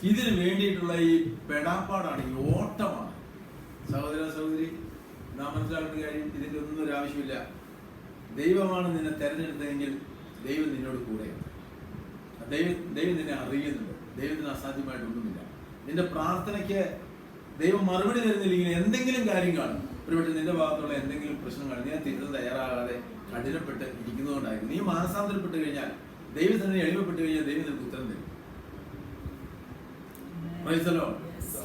ഇതിന് വേണ്ടിയിട്ടുള്ള ഈ പെടാപ്പാടാണ്, ഈ ഓട്ടമാണ്. സഹോദര സഹോദരി, നാം മനസ്സിലാക്കേണ്ട കാര്യം, ഇതിന്റെ ഒന്നും ഒരു ആവശ്യമില്ല. ദൈവമാണ് നിന്നെ തെരഞ്ഞെടുത്തതെങ്കിൽ ദൈവം നിന്നോട് കൂടെയാണ്. ദൈവം നിന്നെ അറിയുന്നുണ്ട്. ദൈവത്തിന് അസാധ്യമായിട്ടൊന്നുമില്ല. നിന്റെ പ്രാർത്ഥനയ്ക്ക് ദൈവം മറുപടി തരുന്നില്ലെങ്കിൽ എന്തെങ്കിലും കാര്യം കാണും. ഒരുപക്ഷെ നിന്റെ ഭാഗത്തുള്ള എന്തെങ്കിലും പ്രശ്നം കാണും. നീ തിരുത്താൻ തയ്യാറാകാതെ കഠിനപ്പെട്ട് ഇരിക്കുന്നതുകൊണ്ടായിരിക്കും. നീ മാനസാന്തരപ്പെട്ട് കഴിഞ്ഞാൽ, ദൈവത്തിന് എളിമപ്പെട്ട് കഴിഞ്ഞാൽ ദൈവം നിനക്ക് ഉത്തരം തരും.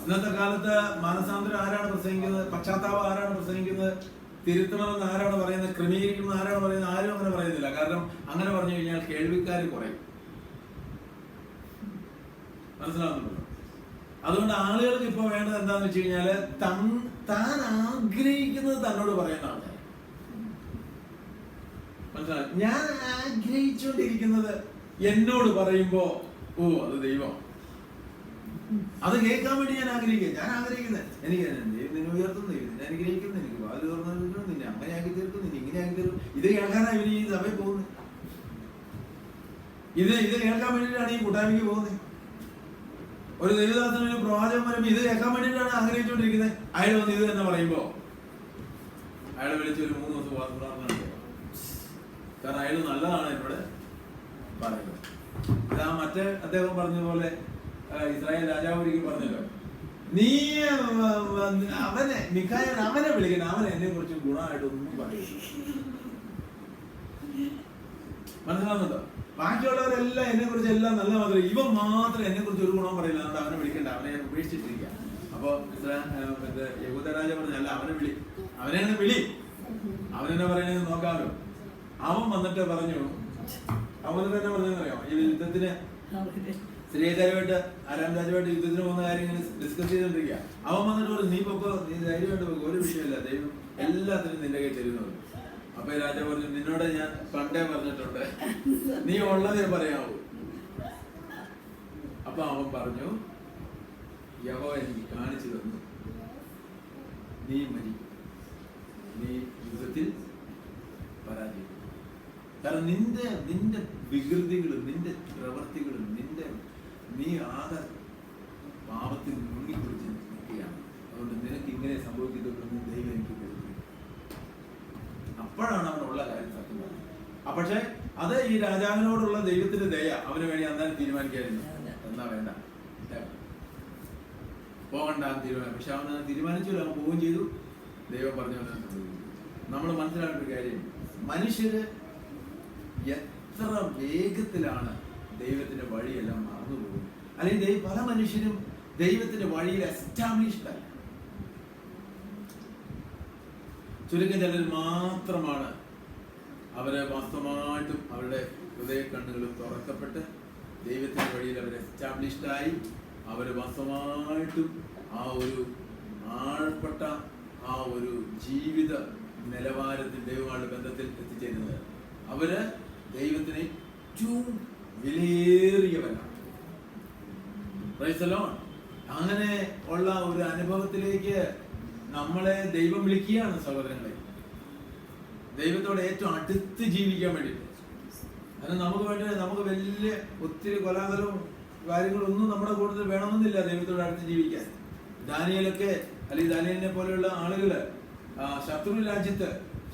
ഇന്നത്തെ കാലത്ത് മാനസാന്തരം ആരാണ് പ്രസംഗിക്കുന്നത്? പശ്ചാത്താപം ആരാണ് പ്രസംഗിക്കുന്നത്? തിരുത്തണമെന്ന് ആരാണ് പറയുന്നത്? ക്രമീകരിക്കണമെന്ന് ആരാണ് പറയുന്നത്? ആരും അങ്ങനെ പറയുന്നില്ല. കാരണം അങ്ങനെ പറഞ്ഞു കഴിഞ്ഞാൽ കേൾവിക്കാർ കുറയും. മനസ്സിലാവുന്നുണ്ടല്ലോ? അതുകൊണ്ട് ആളുകൾക്ക് ഇപ്പൊ വേണ്ടത് എന്താന്ന് വെച്ച് കഴിഞ്ഞാല് താൻ ആഗ്രഹിക്കുന്നത് തന്നോട് പറയുന്ന ആൾക്കാർ. മനസ്സിലായി? ഞാൻ ആഗ്രഹിച്ചുകൊണ്ടിരിക്കുന്നത് എന്നോട് പറയുമ്പോ ഓ അത് ദൈവം, അത് കേൾക്കാൻ വേണ്ടി ഞാൻ ആഗ്രഹിക്കുന്നത് എനിക്ക് നിന്നെ ഉയർത്തുന്നു, നിന്നെ അനുഗ്രഹിക്കുന്നു, എനിക്ക് വാല് തുറന്നു, നിന്നെ അങ്ങനെ ആക്കി തീർക്കും, നിന്നെ ഇങ്ങനെ ആക്കി തീർക്കും. ഇത് കേൾക്കാനാണ് ഇവര് ഈ സഭയിൽ പോകുന്നത്. ഇത് കേൾക്കാൻ വേണ്ടിയിട്ടാണ് ഈ കൂട്ടായ്മയ്ക്ക് പോകുന്നത്. ഒരു ദൈവദാസന് ഒരു പ്രവാചകൻ വരുമ്പോ ഇത് കേൾക്കാൻ വേണ്ടിയിട്ടാണ് ആഗ്രഹിച്ചുകൊണ്ടിരിക്കുന്നത്. അയാൾ വന്ന് ഇത് തന്നെ പറയുമ്പോ അയാളെ വിളിച്ച് ഒരു 3 ദിവസം പ്രാർത്ഥന നടത്തുക. കാരണം അയാൾ നല്ലതാണ് എന്നോട് പറയുന്നത്. ഇതാ മറ്റേ അദ്ദേഹം പറഞ്ഞ പോലെ ഇസ്രായേൽ രാജാവ് ഒരിക്കലും പറഞ്ഞല്ലോ, നീ അവനെ വിളിക്കണം, അവൻ എന്നെ കുറിച്ച് ഗുണമായിട്ടൊന്നും പറയും. മനസ്സിലാവുന്നുണ്ടോ? ബാക്കിയുള്ളവരെല്ലാം എന്നെ കുറിച്ച് എല്ലാം നല്ല മാത്രമേ, ഇവൻ മാത്രം എന്നെ കുറിച്ച് ഒരു ഗുണവും പറയില്ല. അതുകൊണ്ട് അവനെ വിളിക്കണ്ട, അവനെ ഞാൻ ഉപേക്ഷിച്ചിട്ടിരിക്കുക. അപ്പൊ യഹൂദ രാജാവ് പറഞ്ഞു, അല്ല അവനെ വിളി, അവനെ വിളി, അവനെന്നെ പറയുന്നത് നോക്കാമല്ലോ. അവൻ വന്നിട്ട് പറഞ്ഞു, അവൻ തന്നെ പറഞ്ഞറിയാം, ഈ യുദ്ധത്തിന് സ്ത്രീകാരുമായിട്ട് അരാം രാജുമായിട്ട് യുദ്ധത്തിന് പോകുന്ന കാര്യം ഇങ്ങനെ ഡിസ്കസ് ചെയ്തോണ്ടിരിക്കുക. അവൻ വന്നിട്ട് പറഞ്ഞു, നീ പൊക്കോ, നീ ധൈര്യമായിട്ട് പൊക്കോ, ഒരു വിഷയമില്ല, ദൈവം എല്ലാത്തിനും നിന്റെ കൈ തരുന്നത്. അപ്പൊ രാജാവ് പറഞ്ഞു, നിന്നോട് ഞാൻ പണ്ടേ പറഞ്ഞിട്ടുണ്ട്, നീ ഉള്ളതേ പറയാവൂ. അപ്പൊ അവൻ പറഞ്ഞു, യഹോവ എനിക്ക് കാണിച്ചു തന്നു, നീ മരിക്കും, നീ യുദ്ധത്തിൽ പരാജയം. കാരണം നിന്റെ വികൃതികളും നിന്റെ പ്രവൃത്തികളും നീ ആകെ പാപത്തിൽ മുങ്ങിക്കുറിച്ച് നിൽക്കുകയാണ്. അതുകൊണ്ട് നിനക്ക് ഇങ്ങനെ സംഭവിക്കുന്നുണ്ടെന്ന് ദൈവം എനിക്ക് കരുതി. അപ്പോഴാണ് അവനുള്ള കാര്യം സത്യം പറഞ്ഞത്. പക്ഷെ അത് ഈ രാജാവിനോടുള്ള ദൈവത്തിന്റെ ദയ അവന് വേണ്ടി അന്നേരം തീരുമാനിക്കായിരുന്നു. എന്നാ വേണ്ട, പോകണ്ട തീരുമാനം. പക്ഷെ അവൻ തീരുമാനിച്ചില്ല, അവൻ പോവുകയും ചെയ്തു. ദൈവം പറഞ്ഞു. നമ്മൾ മനസ്സിലാക്കേണ്ട കാര്യം, മനുഷ്യര് എത്ര വേഗത്തിലാണ് ദൈവത്തിന്റെ വഴിയെല്ലാം മറന്നു പോകുന്നത്. അല്ലെങ്കിൽ പല മനുഷ്യരും ദൈവത്തിന്റെ വഴിയിൽ എസ്റ്റാബ്ലിഷ്ഡ് അല്ല. ചുരുക്കം ചിലർ മാത്രമാണ് അവരെ വാസ്തവമായിട്ടും അവരുടെ ഹൃദയ കണ്ണുകളും തുറക്കപ്പെട്ട് ദൈവത്തിന്റെ വഴിയിൽ അവർ എസ്റ്റാബ്ലിഷ്ഡായി അവർ വാസ്തവമായിട്ടും ആ ഒരു ആഴപ്പെട്ട ആ ഒരു ജീവിത നിലവാരത്തിൽ ദൈവമായിട്ട് ബന്ധത്തിൽ എത്തിച്ചേരുന്നത്. അവര് ദൈവത്തിന് ഏറ്റവും വിലയേറിയവരാണ്. അങ്ങനെ ഉള്ള ഒരു അനുഭവത്തിലേക്ക് നമ്മളെ ദൈവം വിളിക്കുകയാണ് സഹോദരങ്ങളെ. ദൈവത്തോടെ ഏറ്റവും അടുത്ത് ജീവിക്കാൻ വേണ്ടിയിട്ട്. അത് നമുക്ക് വേണ്ടി നമുക്ക് വലിയ ഒത്തിരി കൊലാകലവും കാര്യങ്ങളൊന്നും നമ്മുടെ കൂടുതൽ വേണമെന്നില്ല ദൈവത്തോട് അടുത്ത് ജീവിക്കാൻ. ദാനിയേലൊക്കെ അല്ലെങ്കിൽ ദാനിയേലിനെ പോലെയുള്ള ആളുകള്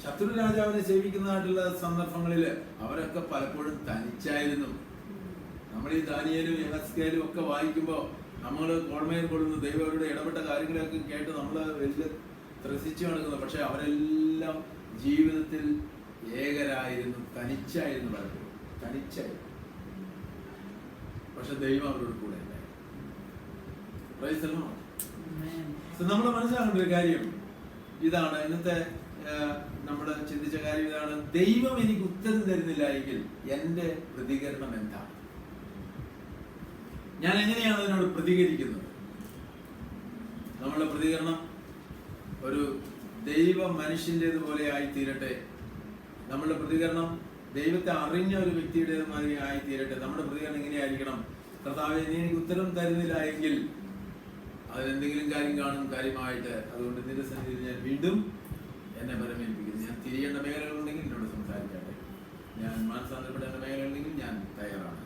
ശത്രു രാജാവിനെ സേവിക്കുന്നതായിട്ടുള്ള സന്ദർഭങ്ങളിൽ അവരൊക്കെ പലപ്പോഴും തനിച്ചായിരുന്നു. നമ്മൾ ഈ ദാനിയേലും യെഹെസ്കേലും ഒക്കെ വായിക്കുമ്പോൾ നമ്മൾ കോൾമേൽ കൊള്ളുന്ന ദൈവം അവരുടെ ഇടപെട്ട കാര്യങ്ങളൊക്കെ കേട്ട് നമ്മൾ വലിയ ത്രസിച്ചു നടക്കുന്നത്. പക്ഷെ അവരെല്ലാം ജീവിതത്തിൽ ഏകരായിരുന്നു, തനിച്ചായിരുന്നു. പലപ്പോഴും തനിച്ചായിരുന്നു. പക്ഷെ ദൈവം അവരോട് കൂടെ ഉണ്ടായിരുന്നു. നമ്മൾ മനസ്സിലാക്കേണ്ട ഒരു കാര്യം ഇതാണ്. ഇന്നത്തെ നമ്മൾ ചിന്തിച്ച കാര്യം ഇതാണ്. ദൈവം എനിക്ക് ഉത്തരം തരുന്നില്ല എങ്കിൽ എന്റെ പ്രതികരണം എന്താണ്? ഞാൻ എങ്ങനെയാണ് അതിനോട് പ്രതികരിക്കുന്നത്? നമ്മളുടെ പ്രതികരണം ഒരു ദൈവ മനുഷ്യൻ്റെതുപോലെ ആയിത്തീരട്ടെ. നമ്മളുടെ പ്രതികരണം ദൈവത്തെ അറിഞ്ഞ ഒരു വ്യക്തിയുടേതുമായി ആയിത്തീരട്ടെ. നമ്മുടെ പ്രതികരണം എങ്ങനെയായിരിക്കണം? കർത്താവേ, നീ എനിക്ക് ഉത്തരം തരുന്നില്ല എങ്കിൽ അതിലെന്തെങ്കിലും കാര്യം കാണും കാര്യമായിട്ട്. അതുകൊണ്ട് നിന്റെ സന്നിധിയിൽ ഞാൻ വീണ്ടും എന്നെ പരമേൽപ്പിക്കുന്നു. ഞാൻ തിരിയേണ്ട മേഖലകളുണ്ടെങ്കിൽ എന്നോട് സംസാരിക്കട്ടെ. ഞാൻ മാനസാന്തരപ്പെടേണ്ട മേഖലകളുണ്ടെങ്കിൽ ഞാൻ തയ്യാറാണ്.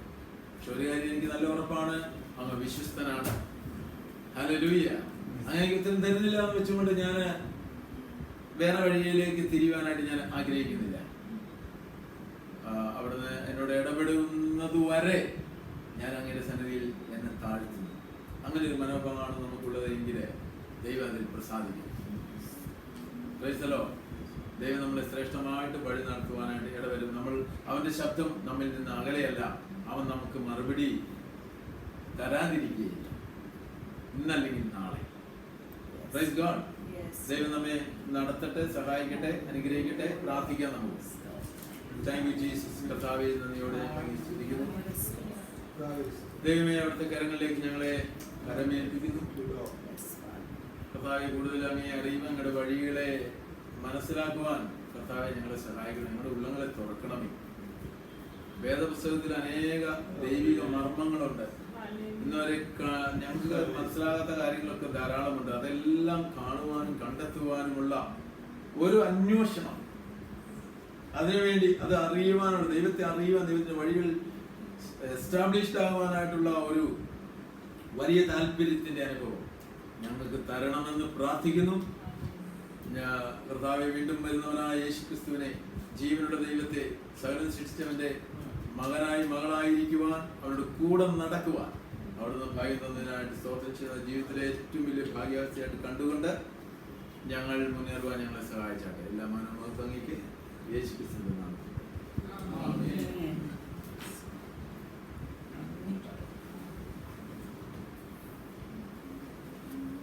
പക്ഷെ ഒരു കാര്യം എനിക്ക് നല്ല ഉറപ്പാണ്, അങ്ങ് വിശ്വസ്തനാണ്. ഹല്ലേലൂയ. അങ്ങനെ ഉത്തരം തരുന്നില്ല എന്ന് വെച്ചുകൊണ്ട് ഞാൻ വേറെ വഴിയിലേക്ക് തിരിയുവാനായിട്ട് ഞാൻ ആഗ്രഹിക്കുന്നില്ല. അവിടുന്ന് എന്നോട് ഇടപെടുന്നത് വരെ ഞാൻ അങ്ങയുടെ സന്നിധിയിൽ എന്നെ താഴ്ത്തുന്നു. അങ്ങനെ ഒരു മനോഭാവമാണ് നമുക്കുള്ളത് എങ്കിൽ ദൈവം അതിൽ പ്രസാദിക്കും. ദൈവം നമ്മളെ ശ്രേഷ്ഠമായിട്ട് വഴി നടത്തുവാനായിട്ട് ഇടവരും. നമ്മൾ അവന്റെ ശബ്ദം നമ്മിൽ നിന്ന് അകലെയല്ല. അവൻ നമുക്ക് മറുപടി തരാതിരിക്കുകയില്ല, ഇന്നല്ലെങ്കിൽ നാളെ. Praise God. ദൈവം നമ്മെ നടത്തട്ടെ, സഹായിക്കട്ടെ, അനുഗ്രഹിക്കട്ടെ. പ്രാർത്ഥിക്കാം നമുക്ക്. Thank you Jesus. കർത്താവേ, നന്ദിയോടെ സ്തുതിക്കുന്നു. ദൈവമേ, അവിടുത്തെ കരങ്ങളിലേക്ക് ഞങ്ങളെ കരമേൽപ്പിക്കുന്നു. കർത്താവെ, കൂടുതൽ അങ്ങയെ അറിയുവാൻ, ഞങ്ങളുടെ വഴികളെ മനസ്സിലാക്കുവാൻ കർത്താവെ ഞങ്ങളെ സഹായിക്കണം. ഞങ്ങളുടെ ഉള്ളങ്ങളെ തുറക്കണമേ. വേദപുസ്തകത്തിൽ അനേക ദൈവിക മർമ്മങ്ങളുണ്ട്. ഇന്നുവരെ ഞങ്ങൾക്ക് മനസ്സിലാകാത്ത കാര്യങ്ങളൊക്കെ ധാരാളമുണ്ട്. അതെല്ലാം കാണുവാനും കണ്ടെത്തുവാനുമുള്ള ഒരു അന്വേഷണം, അതിനുവേണ്ടി അത് അറിയുവാനുള്ള, ദൈവത്തെ അറിയുവാൻ, ദൈവത്തിന്റെ വഴികൾ എസ്റ്റാബ്ലിഷ്ഡ് ആകുവാനായിട്ടുള്ള ഒരു വലിയ താല്പര്യത്തിന്റെ അനുഭവം ഞങ്ങൾക്ക് തരണമെന്ന് പ്രാർത്ഥിക്കുന്നു. കർത്താവെ, വീണ്ടും വരുന്നവനായ യേശുക്രിസ്തുവിനെ, ജീവനുള്ള ദൈവത്തെ, സകലം സൃഷ്ടിച്ചവന്റെ മകനായി മകളായിരിക്കുവാൻ, അവരുടെ കൂടെ നടക്കുവാൻ അവിടുന്ന് ഭാഗ്യം തന്നതിനായിട്ട് സ്തോത്രം ചെയ്യുന്ന ജീവിതത്തിലെ ഏറ്റവും വലിയ ഭാഗ്യാവസ്ഥയായിട്ട് കണ്ടുകൊണ്ട് ഞങ്ങൾ മുന്നേറുവാൻ ഞങ്ങളെ സഹായിച്ചാട്ടെ. എല്ലാ മനോമഹത്വം അങ്ങേക്ക് യേശുക്രിസ്തുവിന്റെ നാമത്തിൽ. ആമേൻ.